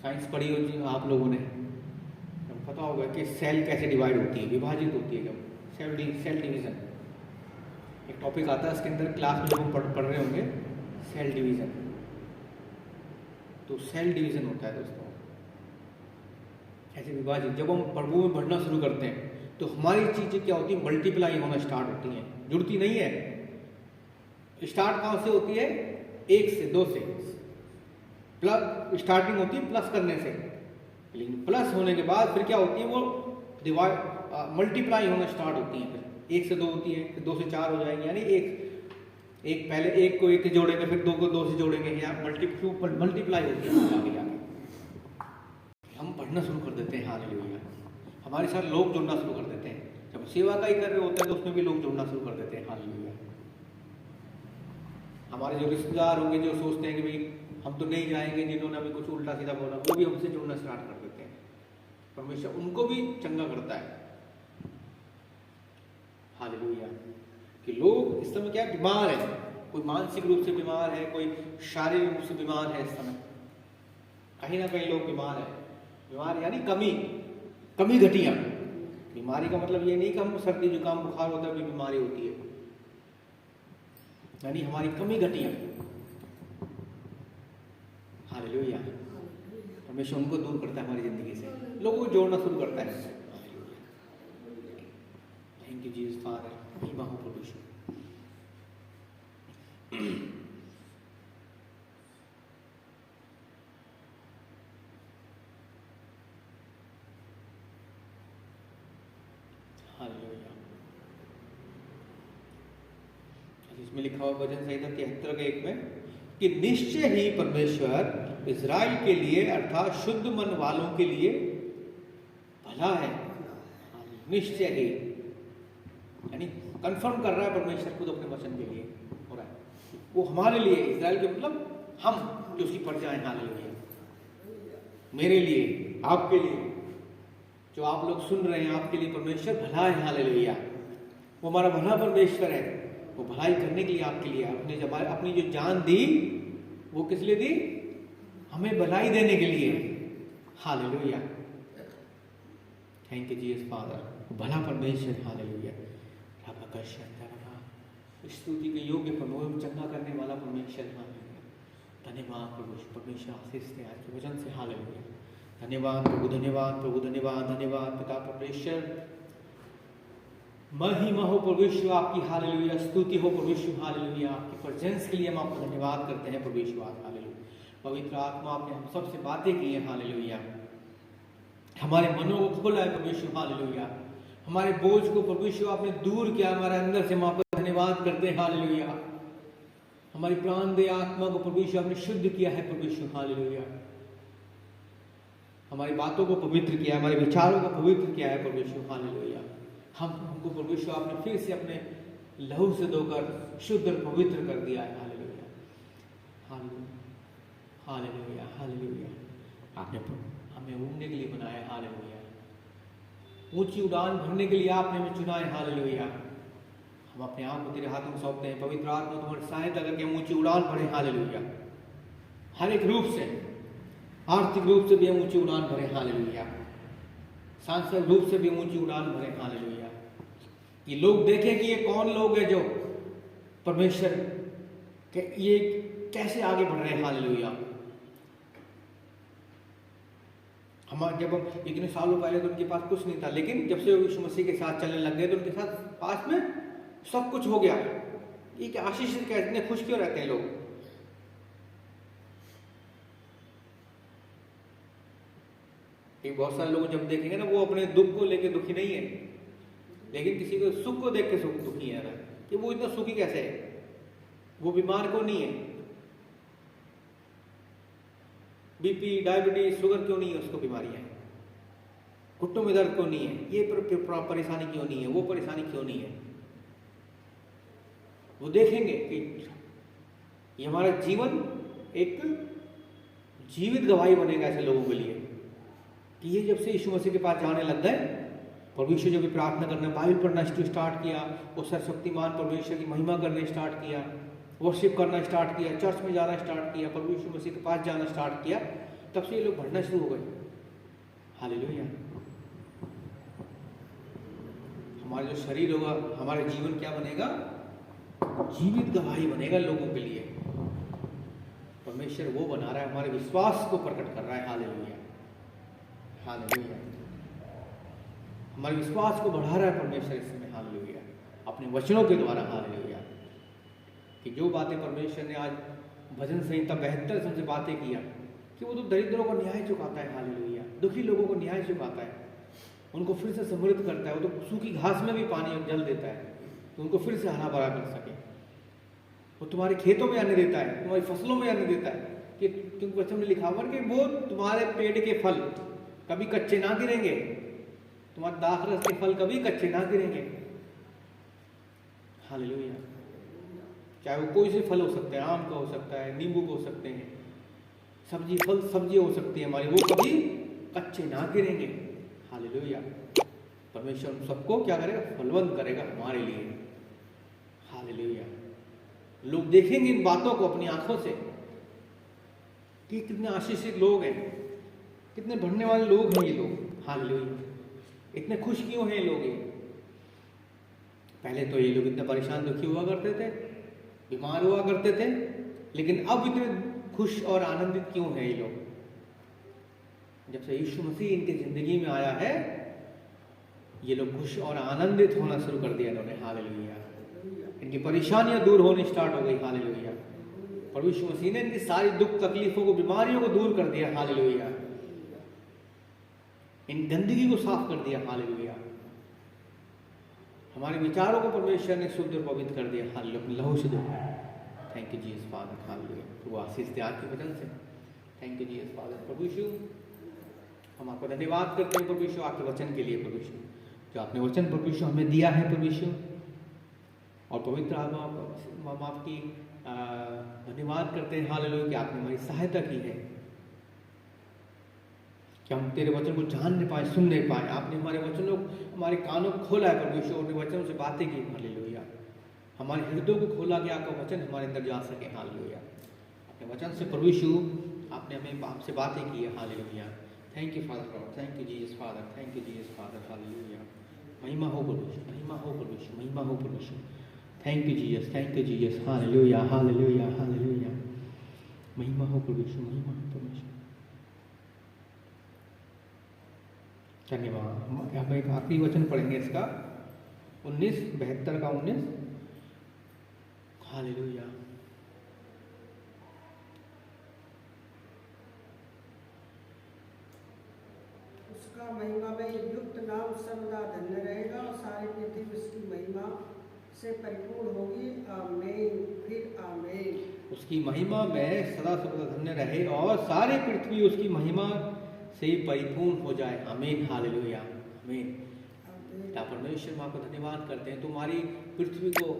साइंस पढ़ी होगी आप लोगों ने, तो पता होगा कि सेल कैसे डिवाइड होती है, विभाजित होती है। जब सेल डिवीजन एक टॉपिक आता है, इसके अंदर क्लास में जब हम पढ़ रहे होंगे, सेल डिवीजन, तो सेल डिवीजन होता है दोस्तों, ऐसे विभाजित। जब हम प्रभु में बढ़ना शुरू करते हैं तो हमारी चीजें क्या होती है? मल्टीप्लाई होना स्टार्ट होती हैं, जुड़ती नहीं है। स्टार्ट कहाँ से होती है? 1 से 2 से प्लस स्टार्टिंग होती है, प्लस करने से। लेकिन प्लस होने के बाद फिर क्या होती है? वो डिवाइड मल्टीप्लाई होना स्टार्ट होती हैं, फिर 1 से 2 होती है, फिर 2 से 4 हो जाएंगी, यानी एक पहले 1 को 1 से जोड़ेंगे, फिर 2 को 2 से जोड़ेंगे, या मल्टीप्लाई होती है आगे जाके। हम पढ़ना शुरू कर देते हैं, हालेलुया। हमारे साथ लोग जुड़ना शुरू कर देते हैं, जब सेवा का ही कर रहे होते हैं तो उसमें भी लोग जुड़ना शुरू कर देते हैं, हालेलुया। हमारे जो रिश्तेदार होंगे जो सोचते हैं कि भाई हम तो नहीं जाएंगे, जिन्होंने हमें कुछ उल्टा सीधा बोला, वो भी हमसे जुड़ना स्टार्ट कर देते हैं। परमेश्वर उनको भी चंगा करता है, हालेलुया। कि लोग इस समय क्या बीमार है, कोई मानसिक रूप से बीमार है, कोई शारीरिक रूप से बीमार है। इस समय कहीं ना कहीं लोग बीमार है, बीमार यानी कमी घटिया। बीमारी का मतलब ये नहीं कि हम सर्दी जुकाम बुखार होता है भी बीमारी होती है, यानी हमारी कमी घटिया, हालेलुया। परमेश्वर उनको दूर करता है हमारी जिंदगी से, लोगों को जोड़ना शुरू करता है। थैंक यू जीसस फादर, महिमा हो प्रभु यीशु। हालेलुया। इसमें लिखा हुआ भजन संहिता 73 के 1 में कि निश्चय ही परमेश्वर इज़राइल के लिए अर्थात शुद्ध मन वालों के लिए भला है। निश्चय ही यानी कंफर्म कर रहा है परमेश्वर खुद अपने वचन के लिए हो रहा है, वो हमारे लिए, इज़राइल के मतलब हम जो उसकी प्रजा हैं, हालेलुया। मेरे लिए, आपके लिए, जो आप लोग सुन रहे हैं, आपके लिए परमेश्वर भला है, हालेलुया। वो हमारा भला परमेश्वर है, वो भलाई करने के लिए आपके लिए अपनी जो जान दी वो किस लिए दी? हमें भलाई देने के लिए, hallelujah. Thank you Jesus father, भला परमेश्वर, हालेलुया। स्तुति के योग्य परमेश्वर, चंगा करने वाला परमेश्वर, हालेलुया। धन्यवाद प्रभु, परमेश्वर आशीष दे आज के वचन से, हालेलुया। धन्यवाद प्रभु, धन्यवाद प्रभु, धन्यवाद, धन्यवाद पिता परमेश्वर। महिमा हो परमेश्वर आपकी, हालेलुया। स्तुति हो परमेश्वर, हालेलुया। आपकी प्रेजेंस के लिए हम आपको धन्यवाद करते हैं परमेश्वर, हालेलुया। पवित्र आत्मा आपने हम सबसे बातें की हैं, हालेलुया। हमारे मनों को खोला है परमेश्वर, हालेलुया। हमारे बोझ को परमेश्वर आपने दूर किया, हमारे अंदर से हम आपको धन्यवाद करते हैं, हालेलुया। हमारी प्राणदेह आत्मा को परमेश्वर आपने शुद्ध किया है परमेश्वर, हालेलुया। हमारी बातों को पवित्र किया, हमारे विचारों को पवित्र किया है परमेश्वर, हालेलुया। हमको परमेश्वर आपने फिर से अपने लहू से धोकर शुद्ध और पवित्र कर दिया है, हालेलुया, हालेलुया, हालेलुया, हालेलुया। आपने हमें उड़ने के लिए बनाया, हालेलुया। ऊंची उड़ान भरने के लिए आपने हमें चुना है, हालेलुया। हम अपने आप को तेरे हाथों में सौंपते हैं, पवित्र आत्मा तुम्हारी सहायता करके हम ऊंची उड़ान भरें, हालेलुया। हर एक रूप से, आर्थिक रूप से भी हम ऊंची उड़ान भरें, हालेलुया। सांस्कृतिक रूप से भी हम ऊंची उड़ान भरें, हालेलुया। कि लोग देखें कि ये कौन लोग हैं जो परमेश्वर के ये कैसे आगे बढ़ रहे हैं, हालेलुया। जब हम इतने सालों पहले तो उनके पास कुछ नहीं था, लेकिन जब से यीशु मसीह के साथ चलने लग गए तो उनके साथ पास में सब कुछ हो गया। ये क्या आशीष, क्या इतने खुश क्यों रहते हैं लोग? बहुत सारे लोग जब देखेंगे ना, वो अपने दुख को लेकर दुखी नहीं है, लेकिन किसी को सुख को देख के सुख दुखी है ना, कि वो इतना सुखी कैसे है, वो बीमार को नहीं है, बीपी डायबिटीज शुगर क्यों नहीं है उसको बीमारी है, घुटनों में दर्द क्यों नहीं है, ये परेशानी क्यों नहीं है, वो परेशानी क्यों नहीं है। वो देखेंगे कि ये हमारा जीवन एक जीवित गवाही बनेगा ऐसे लोगों के लिए, कि ये जब से यीशु मसीह के पास जाने लग गए, परमेश्वर जो भी प्रार्थना करना, बाइबल पढ़ना स्टार्ट किया, वो सर्वशक्तिमान परमेश्वर की महिमा करने स्टार्ट किया, वर्शिप करना स्टार्ट किया, चर्च में जाना स्टार्ट किया, परमेश्वर मसीह के पास जाना स्टार्ट किया, तब से ये लोग बढ़ना शुरू हो गए, हालेलुया। हमारा जो शरीर होगा, हमारा जीवन क्या बनेगा? जीवित गवाही बनेगा लोगों के लिए। परमेश्वर वो बना रहा है, हमारे विश्वास को प्रकट कर रहा है, हालेलुया, हालेलुया। हमारे विश्वास को बढ़ा रहा है परमेश्वर इस समय, हालेलुया, अपने वचनों के द्वारा, हालेलुया। कि जो बातें परमेश्वर ने आज भजन संहिता 72 से बातें किया, कि वो तो दरिद्रों को न्याय चुकाता है, हालेलुया, दुखी लोगों को न्याय चुकाता है, उनको फिर से समृद्ध करता है। वो तो सूखी घास में भी पानी और जल देता है तो उनको फिर से हरा भरा कर सके। वो तुम्हारे खेतों में अन्न देता है, तुम्हारी फसलों में अन्न देता है, कि क्योंकि वचन में लिखा हुआ है कि वो तुम्हारे पेड़ के फल कभी कच्चे ना गिरेंगे, तुम्हारे दाखरस के फल कभी कच्चे ना गिरेंगे। हालेलुया। चाहे वो कोई से फल हो सकते हैं, आम का हो सकता है, नींबू का हो सकते हैं, सब्जी हो सकती है हमारी, वो कभी कच्चे ना गिरेंगे। हालेलुया। परमेश्वर उन सबको क्या करेगा? फलवंत करेगा हमारे लिए। हालेलुया। लोग देखेंगे इन बातों को अपनी आंखों से कि कितने आशीषित लोग हैं, कितने बढ़ने वाले लोग हैं ये लोग। हालेलुया। इतने खुश क्यों हैं लोग ये? पहले तो ये लोग इतने परेशान दुखी हुआ करते थे, बीमार हुआ करते थे, लेकिन अब इतने खुश और आनंदित क्यों हैं ये लोग? जब से यीशु मसीह इनकी जिंदगी में आया है, ये लोग खुश और आनंदित होना शुरू कर दिया इन्होंने। हालेलुया। इनकी परेशानियां दूर होनी स्टार्ट हो गई। हालेलुया। और यीशु मसीह ने इनकी सारी दुख तकलीफों को, बीमारियों को दूर कर दिया। हालेलुया। इन गंदगी को साफ कर दिया। हालेलुया। हमारे विचारों को परमेश्वर ने शुद्ध और पवित्र कर दिया। हालेलुया। अपने लहू से धोया। Thank you Jesus father. Hallelujah. प्रभु आशीष दे आपके वचन से। Thank you Jesus father. प्रभु यीशु, हम आपको धन्यवाद करते हैं प्रभु यीशु आपके वचन के लिए। प्रभु यीशु, जो आपने वचन प्रभु यीशु हमें दिया है प्रभु यीशु, और पवित्र आत्मा हम आपकी धन्यवाद करते हैं। हालेलुया कि आपने हमारी सहायता की है कि हम तेरे वचन को जान नहीं पाए, सुन नहीं पाए। आपने हमारे वचनों, हमारे कानों को खोला है प्रभु यीशु, और अपने वचनों से बातें की। हालेलुया। हमारे हृदयों को खोला कि आपका वचन हमारे अंदर जा सके। हालेलुया। अपने वचन से प्रभु यीशु आपने हमें आपसे बातें की है। Hallelujah. Thank you father Lord. Thank you Jesus father. Thank you Jesus father. Hallelujah. महिमा हो प्रभु यीशु, महिमा हो प्रभु यीशु, महिमा हो प्रभु यीशु। Thank you Jesus, thank you Jesus. Hallelujah, hallelujah, hallelujah. महिमा हो प्रभु यीशु, महिमा हो प्रभु यीशु। धन्यवाद। हम एक आखिरी वचन पढ़ेंगे इसका, 72 का 19। हालेलुया। उसका महिमा में युक्त नाम सर्वदा धन्य रहेगा और सारी पृथ्वी उसकी महिमा से परिपूर्ण होगी। आमीन, फिर आमीन। उसकी महिमा में सदा सर्वदा धन्य रहे और सारी पृथ्वी उसकी महिमा से परिपूर्ण हो जाए। आमीन। हालेलुया। आमीन। परमेश्वर हम आपको धन्यवाद करते हैं। तुम्हारी पृथ्वी को,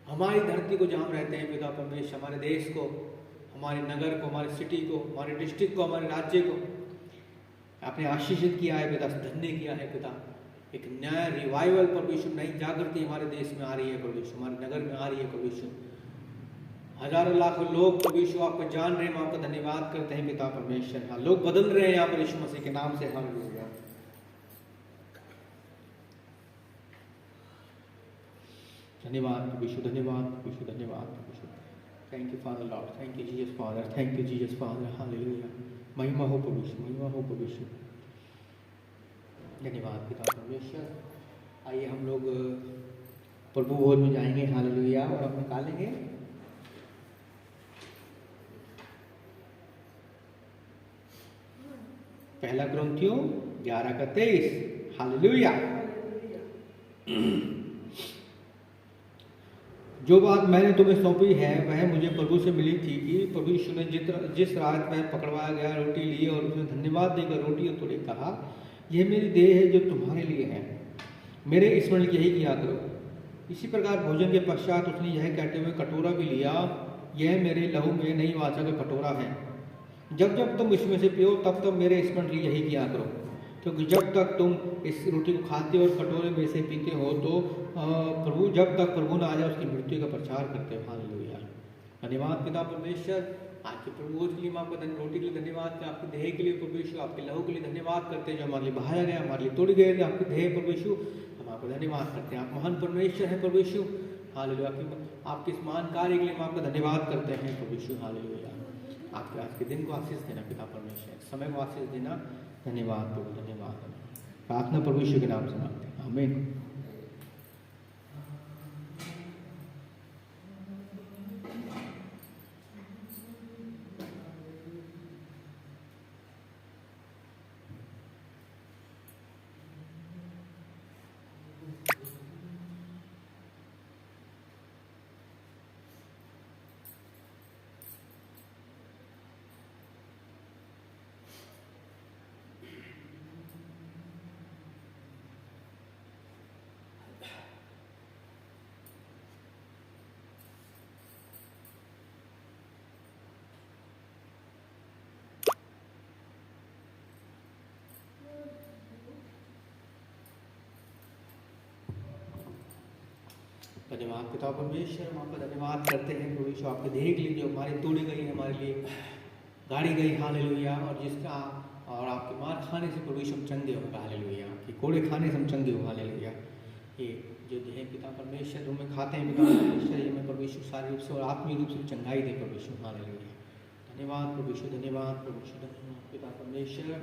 हमारी धरती को, जहाँ हम रहते हैं पिता परमेश्वर, हमारे देश को, हमारे नगर को, हमारे सिटी को, हमारे डिस्ट्रिक्ट को, हमारे राज्य को आपने आशीषित किया है पिता, धन्य किया है पिता। एक नया रिवाइवल परमेश्वर, नई जागृति हमारे देश में आ रही है परमेश्वर, हमारे नगर में आ रही है परमेश्वर। हजारों लाखों लोग परमेश्वर आपको जान रहे हैं। हम आपका धन्यवाद करते हैं पिता परमेश्वर। हाँ, लोग बदल रहे हैं यहाँ पर यीशु मसीह के नाम से। हालेलुया। धन्यवाद परमेश्वर, धन्यवाद परमेश्वर, धन्यवाद परमेश्वर। Thank you father Lord, thank you Jesus father, thank you Jesus father. Hallelujah. महिमा हो परमेश्वर, महिमा हो परमेश्वर। धन्यवाद पिता परमेश्वर। आइए हम लोग प्रभु भोज में जाएंगे। हालेलुया। और हम निकालेंगे पहला कुरिन्थियों 11 का 23। हालेलुया। जो बात मैंने तुम्हें सौंपी है वह मुझे प्रभु से मिली थी कि प्रभु यीशु ने जिस रात में पकड़वाया गया रोटी ली और उसने धन्यवाद देकर रोटी और तोड़े कहा, यह मेरी देह है जो तुम्हारे लिए है, मेरे स्मरण यही किया करो। इसी प्रकार भोजन के पश्चात उसने यह कहते हुए कटोरा भी लिया, यह मेरे लहू में नई वाचा का कटोरा है। जब जब तुम इसमें से पियो तब तब मेरे स्मरण यही किया करो, क्योंकि जब तक तुम इस रोटी को खाते और कटोरे में से पीते हो तो जब तक प्रभु न आ जाए उसकी मृत्यु का प्रचार करते हो। हालेलुया। धन्यवाद पिता परमेश्वर। आपके प्रभु के लिए, आपका रोटी के लिए धन्यवाद, आपके देह के लिए परमेश्वर, आपके लहू के लिए धन्यवाद करते हैं जो हमारे लिए बहाया गया, हमारे लिए तोड़ गए आपके देह परमेश्वर। हम आपको धन्यवाद करते हैं। आप महान परमेश्वर हैं परमेश्वर। हालेलुया। आपके इस महान कार्य के लिए हम आपका धन्यवाद करते हैं परमेश्वर। हालेलुया। आपके आज के दिन को आशीष देना पिता परमेश्वर, समय को आशीष देना। धन्यवाद प्रभु, धन्यवाद। प्रार्थना परमेश्वर के नाम से मांगते हैं। आमीन। धन्यवाद पिता परमेश्वर, हम आपका धन्यवाद करते हैं प्रभु यीशु, आपके देह के लिए जो हमारी तोड़ी गई है, हमारे लिए गाड़ी गई, हालेलुया, और जिसका और आपके मार खाने से प्रभु यीशु हम चंगे हो, हालेलुया, कि कोड़े खाने से हम चंगे हो, हालेलुया। ये जो देह पिता परमेश्वर जो में खाते हैं पिता परमेश्वर, ये में प्रभु यीशु शारीरिक रूप से और आत्मिक रूप से चंगाई दे प्रभु यीशु, हालेलुया। धन्यवाद प्रभु यीशु, धन्यवाद प्रभु यीशु, धन्यवाद पिता परमेश्वर,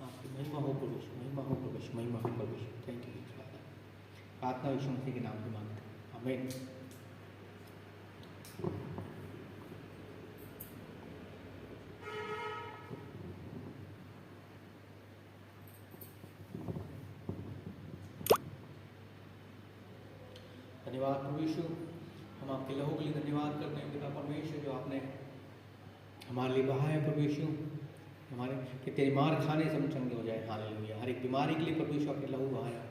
आपकी महिमा हो प्रभु यीशु, महिमा हो प्रभु यीशु, महिमा हो प्रभु यीशु। Thank you father. प्रार्थना यीशु मसीह के नाम से मांगते हैं, आमीन। धन्यवाद प्रभु यीशु, हम आपके लहू के लिए धन्यवाद करते हैं पिता परमेश्वर, जो आपने हमारे लिए बहा है प्रभु यीशु, हमारे कि तेरे मार खाने से हम चंगे हो जाए, हालेलुया। हर एक बीमारी के लिए प्रभु यीशु आपने लहू बहाया,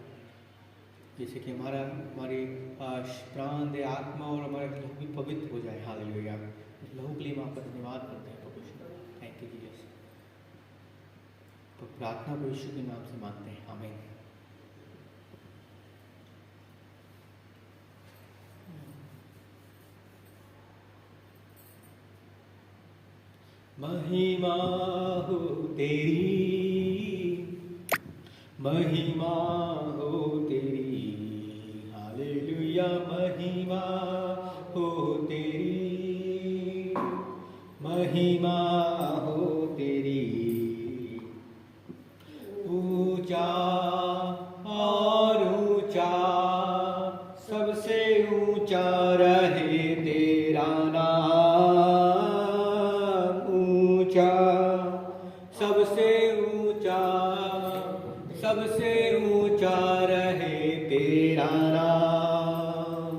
जैसे कि हमारी प्राण दे आत्मा और हमारे लहू भी पवित्र हो जाए, हालेलुया। इस लहू के लिए हम आपका धन्यवाद करते हैं प्रभु यीशु, थैंक यू जीसस। तो प्रार्थना प्रभु यीशु के नाम से मांगते हैं, आमीन। महिमा हो तेरी, महिमा हो तेरी, हालेलुया, महिमा हो तेरी, महिमा हो तेरी, ऊंचा और ऊंचा, सबसे ऊंचा रहे तेरा नाम, सबसे ऊंचा, सबसे ऊंचा रहे तेरा नाम।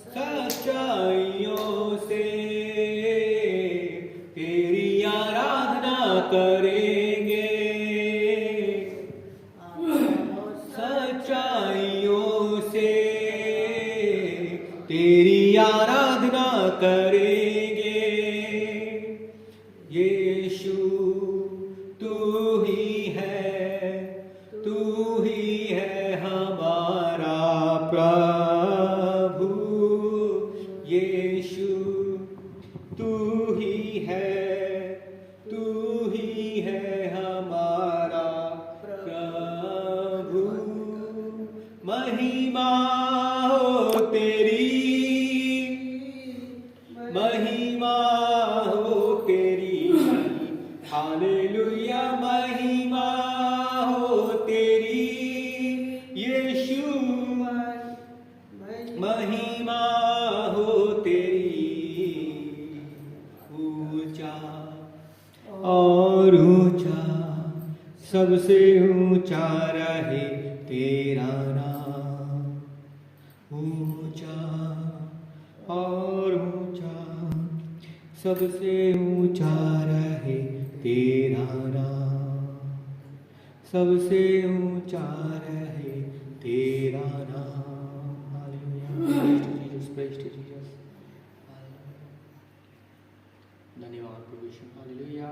सच्चाइयों से तेरी आराधना करेंगे, सच्चाइयों से तेरी आराधना करेंगे। यीशु तू ही है हमारा प्रभु, यीशु तू ही है हमारा प्रभु। महिमा हो तेरी, महिमा हो तेरी, हालेलुया, महिमा हो तेरी, यीशु महिमा हो तेरी, ऊंचा और ऊंचा, सबसे ऊंचा रहे तेरा नाम, ऊंचा और ऊंचा, सबसे ऊंचा रहे तेरा नाम, सबसे ऊंचा रहे तेरा नाम, हालेलुया। प्रेज़ टू जीसस, धन्यवाद प्रभु यीशु, हालेलुया।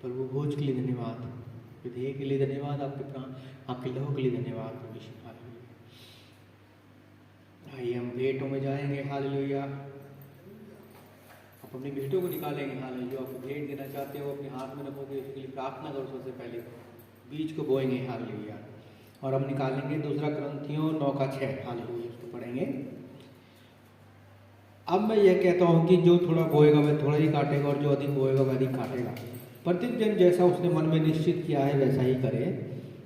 प्रभु भोज के लिए धन्यवाद, विधेय के लिए धन्यवाद, आपके प्राण आपके लहू के लिए धन्यवाद प्रभु यीशु, हालेलुया। आइए हम भेंटों में जाएंगे, हालेलुया। आप अपनी भेंटों को निकालेंगे, हालेलुया। जो आप भेंट देना चाहते हो अपने हाथ में रखोगे, उसके लिए प्रार्थना करो। सबसे पहले बीज को बोएंगे, हालेलुया, और हम निकालेंगे 2 कुरिन्थियों 9:6, हालेलुया, उसको पढ़ेंगे। अब मैं यह कहता हूँ कि जो थोड़ा बोएगा वह थोड़ा ही काटेगा, और जो अधिक बोएगा वह अधिक काटेगा। प्रत्येक जन जैसा उसने मन में निश्चित किया है वैसा ही करे,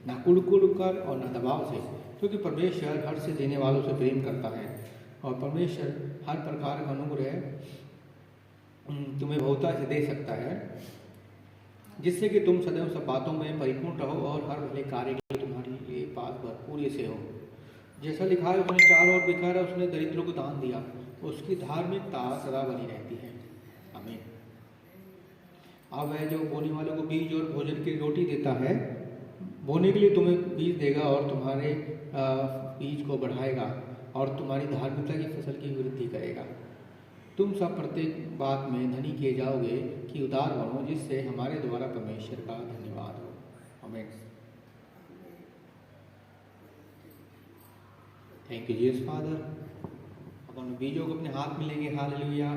ना कुड़ कर और न दबाव से, क्योंकि परमेश्वर हर से देने वालों से प्रेम करता है, और परमेश्वर हर प्रकार का अनुग्रह तुम्हें बहुता से दे सकता है, जिससे कि तुम सदैव सब बातों में परिपूर्ण रहो और हर भले कार्य के लिए तुम्हारे लिए पास भरपूर से हो। जैसा लिखा है, उसने चारों ओर बिखारा, उसने दरिद्रों को दान दिया, उसकी धार्मिकता सदा बनी रहती है, आमीन। अब वह जो बोने वालों को बीज और भोजन की रोटी देता है, बोने के लिए तुम्हें बीज देगा और तुम्हारे बीज को बढ़ाएगा और तुम्हारी धार्मिकता की फसल की वृद्धि करेगा। तुम सब प्रत्येक बात में धनी किए जाओगे कि उदार बनो, जिससे हमारे द्वारा परमेश्वर का धन्यवाद हो, आमीन। Thank you Jesus father. अब हम बीजों को अपने हाथ में लेंगे, हालेलुया,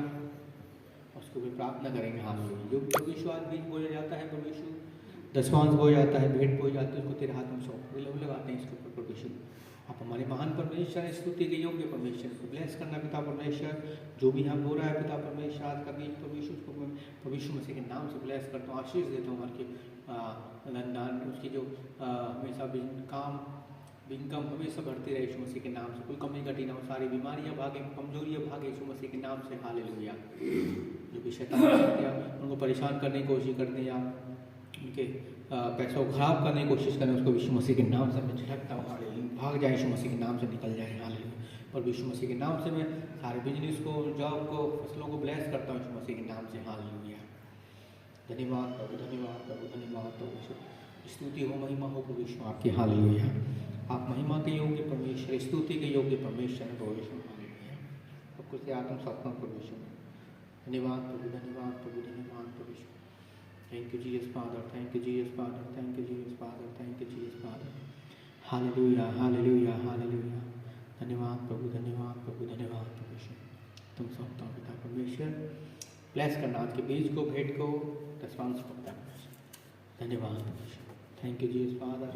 उसको भी प्रार्थना करेंगे, हालेलुया। जो प्रभु यीशु आज बीज बोया जाता है, प्रभु यीशु दशमांश बोया जाता है, भेंट बोई जाती है, उसको तेरे हाथ में सौंप लगाते हैं इसके ऊपर, प्रभु यीशु आप हमारे महान परमेश्वर हैं, स्तुति के योग्य परमेश्वर को ब्लेस करना पिता परमेश्वर। जो भी हम बोल रहा है पिता परमेश्वर आज का बीज प्रभु यीशु को प्रभु यीशु मसीह के नाम से ब्लेस करता हूँ, आशीष देता हूँ। हमारे उसकी जो हमेशा काम इनकम हमेशा बढ़ती रहे यीशु मसीह के नाम से, कोई कमी घटी ना हो, सारी बीमारियां भागे, कमजोरियां भागे यीशु मसीह के नाम से, हालेलुया। जो भी शैतान उनको परेशान करने की कोशिश करते हैं या उनके पैसों को खराब करने की कोशिश करें, उसको यीशु मसीह के नाम से मैं झटकता हूँ, हालेलुया। भाग जाए यीशु मसीह के नाम से, निकल जाए, हालेलुया। और यीशु मसीह के नाम से मैं सारे बिजनेस को, जॉब को, फसलों को ब्लेस करता हूँ यीशु मसीह के नाम से, हालेलुया। धन्यवाद प्रभु, धन्यवाद प्रभु, धन्यवाद प्रभु। स्तुति हो, महिमा हो प्रभु यीशु आपकी, हालेलुया। आप महिमा के योग्य परमेश्वर, स्तुति के योग्य परमेश्वर है प्रभु यीशु, हालेलुया। सबको से आत्म सत्ता प्रभु यीशु, धन्यवाद प्रभु, धन्यवाद प्रभु, धन्यवाद प्रभु यीशु। Thank you Jesus father, thank you Jesus father, thank you Jesus father, thank you Jesus father, hallelujah, hallelujah, hallelujah. धन्यवाद प्रभु, धन्यवाद प्रभु, धन्यवाद प्रभु यीशु। तुम सौंपता हूँ पिता परमेश्वर, ब्लेस करना आज के बीज को, भेंट को, दशमांश को पिता परमेश्वर, धन्यवाद प्रभु यीशु। Thank you Jesus father,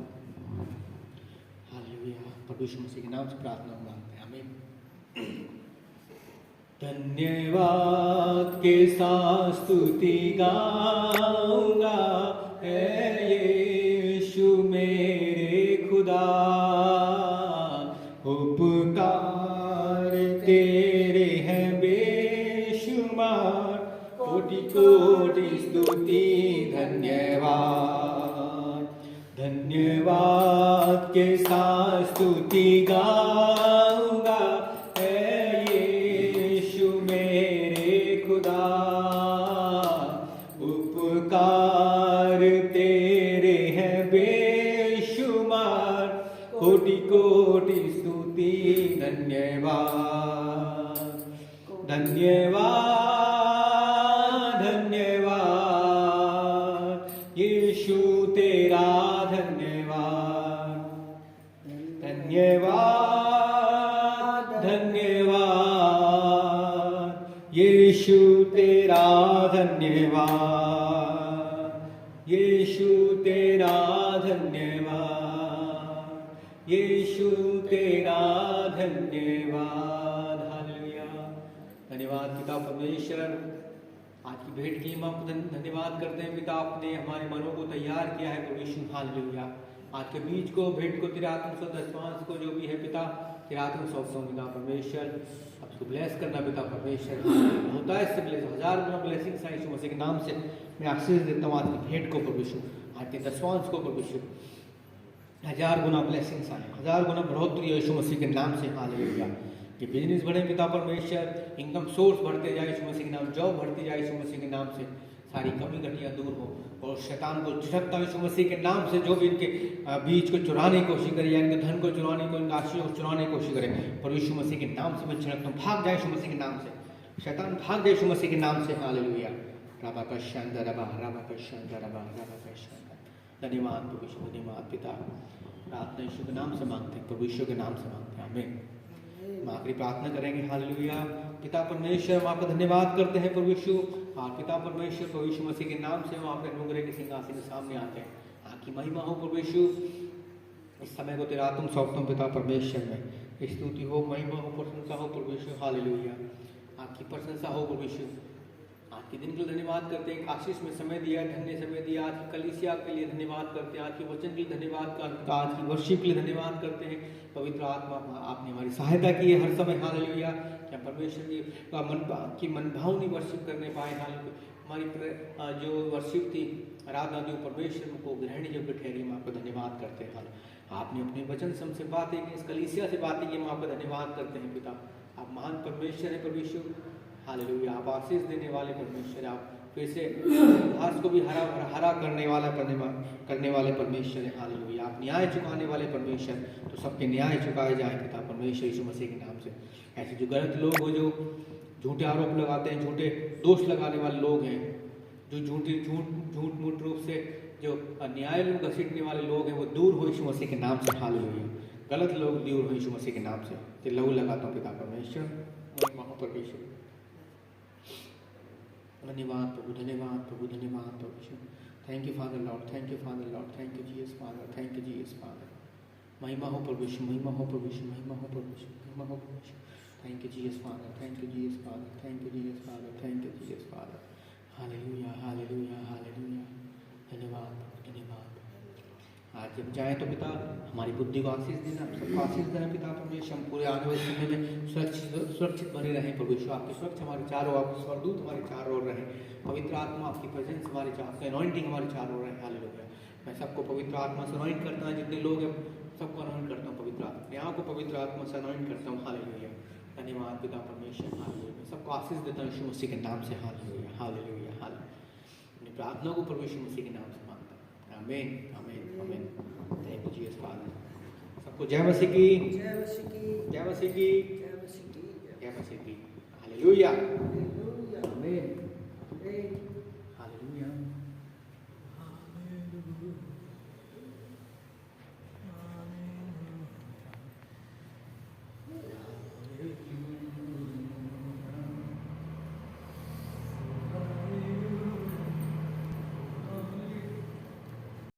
hallelujah. प्रभु यीशु मसीह के नाम से प्रार्थना मांगते हैं, आमीन। धन्यवाद के साथ स्तुति गाऊंगा, है यीशु मेरे खुदा, उपकार तेरे हैं बेशुमार, कोटि कोटि स्तुति धन्यवाद। धन्यवाद के साथ स्तुति गाऊंगा, है यीशु मेरे खुदा, उपकार तेरे हैं बेशुमार, कोटि कोटि स्तुति धन्यवाद। धन्यवाद, धन्यवाद यीशु तेरा धन्यवाद। धन्यवाद, धन्यवाद यीशु तेरा धन्यवाद, यीशु तेरा धन्यवाद, यीशु तेरा धन्यवाद, हालेलुया। धन्यवाद पिता परमेश्वर, आज की भेंट की हम आपको धन्यवाद करते हैं पिता, आपने हमारे मनों को तैयार किया है प्रभु यीशु, हालेलुया। आज के बीज को, भेंट को, तेरे आत्म सौ दशमांश को, जो भी है पिता, तेरे आत्म सौंपता हूं पिता परमेश्वर। अब उसको ब्लेस करना पिता परमेश्वर, होता है इससे ब्लेस, 1000 गुना ब्लेसिंग्स हैं यीशु मसीह के नाम से। मैं आशीष देता हूँ आज की भेंट को प्रभु यीशु, आज के दशमांश को प्रभु यीशु, 1000 गुना ब्लेसिंग्स आए, 1000 गुना बढ़ोतरी यीशु मसीह के नाम से, हालेलुया। ये बिजनेस बढ़े पिता परमेश्वर, इनकम सोर्स बढ़ते जाए यीशु मसीह के नाम, जॉब बढ़ती जाए यीशु मसीह के नाम से, सारी कमी घटियाँ दूर हो, और शैतान को झटकता यीशु मसीह के नाम से, जो भी इनके बीज को चुराने की कोशिश करे, या इनके धन को चुराने को, इनका आशीष को चुराने की कोशिश करे, पर यीशु मसीह के नाम से मैं झटकता हूँ, भाग जाए यीशु मसीह के नाम से, शैतान भाग जाए यीशु मसीह के नाम से, हालेलुया। रबा का शानदार, रबा का शानदार, रबा का शानदार। धन्यवाद प्रभु यीशु, धन्यवाद पिता। प्रार्थना यीशु के नाम से मांगते हैं, प्रभु यीशु के नाम से मांगते हैं, आमीन। हम आखिरी प्रार्थना करेंगे, हालेलुया। पिता परमेश्वर, हम आपका धन्यवाद करते हैं प्रभु यीशु, और पिता परमेश्वर प्रभु यीशु मसीह के नाम से हम आपके अनुग्रह के सिंहासन के सामने आते हैं। आपकी महिमा हो प्रभु यीशु, इस समय को तेरा आत्म सौंपता हूं पिता परमेश्वर में, स्तुति हो, महिमा हो, प्रशंसा हो प्रभु यीशु, हालेलुया। आपकी प्रशंसा हो प्रभु यीशु। आज के दिन के लिए धन्यवाद करते हैं, आशीष में समय दिया, धन्य समय दिया, आज की कलीसिया के लिए धन्यवाद करते हैं, आज के वचन के लिए धन्यवाद करते हैं, आज की वर्शिप के लिए धन्यवाद करते हैं। पवित्र आत्मा, आपने हमारी सहायता की है हर समय, हालेलुया। क्या परमेश्वर की मन भावनी वर्शिप करने पाए, हालेलुया। हमारी जो वर्शिप थी, आराधना जो परमेश्वर को ग्रहण योग्य ठहरी, हम आपको धन्यवाद करते हैं। आपने अपने वचन से हमसे बातें की, इस कलीसिया से बातें की, हम आपका धन्यवाद करते हैं पिता। आप महान परमेश्वर हैं प्रभु यीशु, हालेलुया। आप आशीष देने वाले परमेश्वर, आप फिर से घास को भी हरा करने वाले परमेश्वर है, हालेलुया। आप न्याय चुकाने वाले परमेश्वर, तो सबके न्याय चुकाए जाए पिता परमेश्वर यीशु मसीह के नाम से। ऐसे जो गलत लोग हो, जो झूठे आरोप लगाते हैं, झूठे दोष लगाने वाले लोग हैं, जो झूठ मूठ रूप से जो अन्याय लोग घसीटने वाले लोग हैं, वो दूर हो यीशु मसीह के नाम से, हालेलुया। गलत लोग दूर हो यीशु मसीह के नाम से। ते लहू लगाता हूँ पिता परमेश्वर, महिमा हो परमेश्वर। धन्यवाद प्रभु, धन्यवाद प्रभु, धन्यवाद प्रभु। Thank you father Lord, thank you father Lord, thank you Jesus father, thank you Jesus father. महिमा हो परमेश्वर, महिमा हो परमेश्वर, महिमा हो परमेश्वर, महिमा हो परमेश्वर। Thank you Jesus father, thank you Jesus father, thank you Jesus father, thank you Jesus father. Hallelujah, hallelujah, hallelujah. धन्यवाद, धन्यवाद। आज जब जाएं तो पिता हमारी बुद्धि को आशीष देना, सबको आशीष देना पिता परमेश्वर। हम पूरे आने वाले समय में सुरक्षित बने रहें परमेश्वर। आपकी सुरक्षा हमारे चारों, आपके स्वर्गदूत हमारे चारों ओर रहें। पवित्र आत्मा आपकी प्रेजेंस हमारे चारों, अनॉइंटिंग हमारे चारों ओर रहे। हालेलुया। मैं सबको पवित्र आत्मा से अनॉइंट करता हूँ, जितने लोग हैं सबको अनॉइंट करता हूँ पवित्र आत्मा, यहाँ को पवित्र आत्मा से अनॉइंट करता हूँ। हालेलुया। धन्यवाद पिता परमेश्वर। हालेलुया। सबको आशीष देता हूँ यीशु मसीह के नाम से। Hallelujah, hallelujah, hallelujah. अपनी प्रार्थना को परमेश्वर मसीह के नाम से मांगता हूँ। आमीन, आमीन, आमीन। Thank you Jesus father. सबको जय मसीह की, जय मसीह की, जय मसीह की, जय मसीह की, जय मसीह की। Hallelujah, hallelujah. आमीन।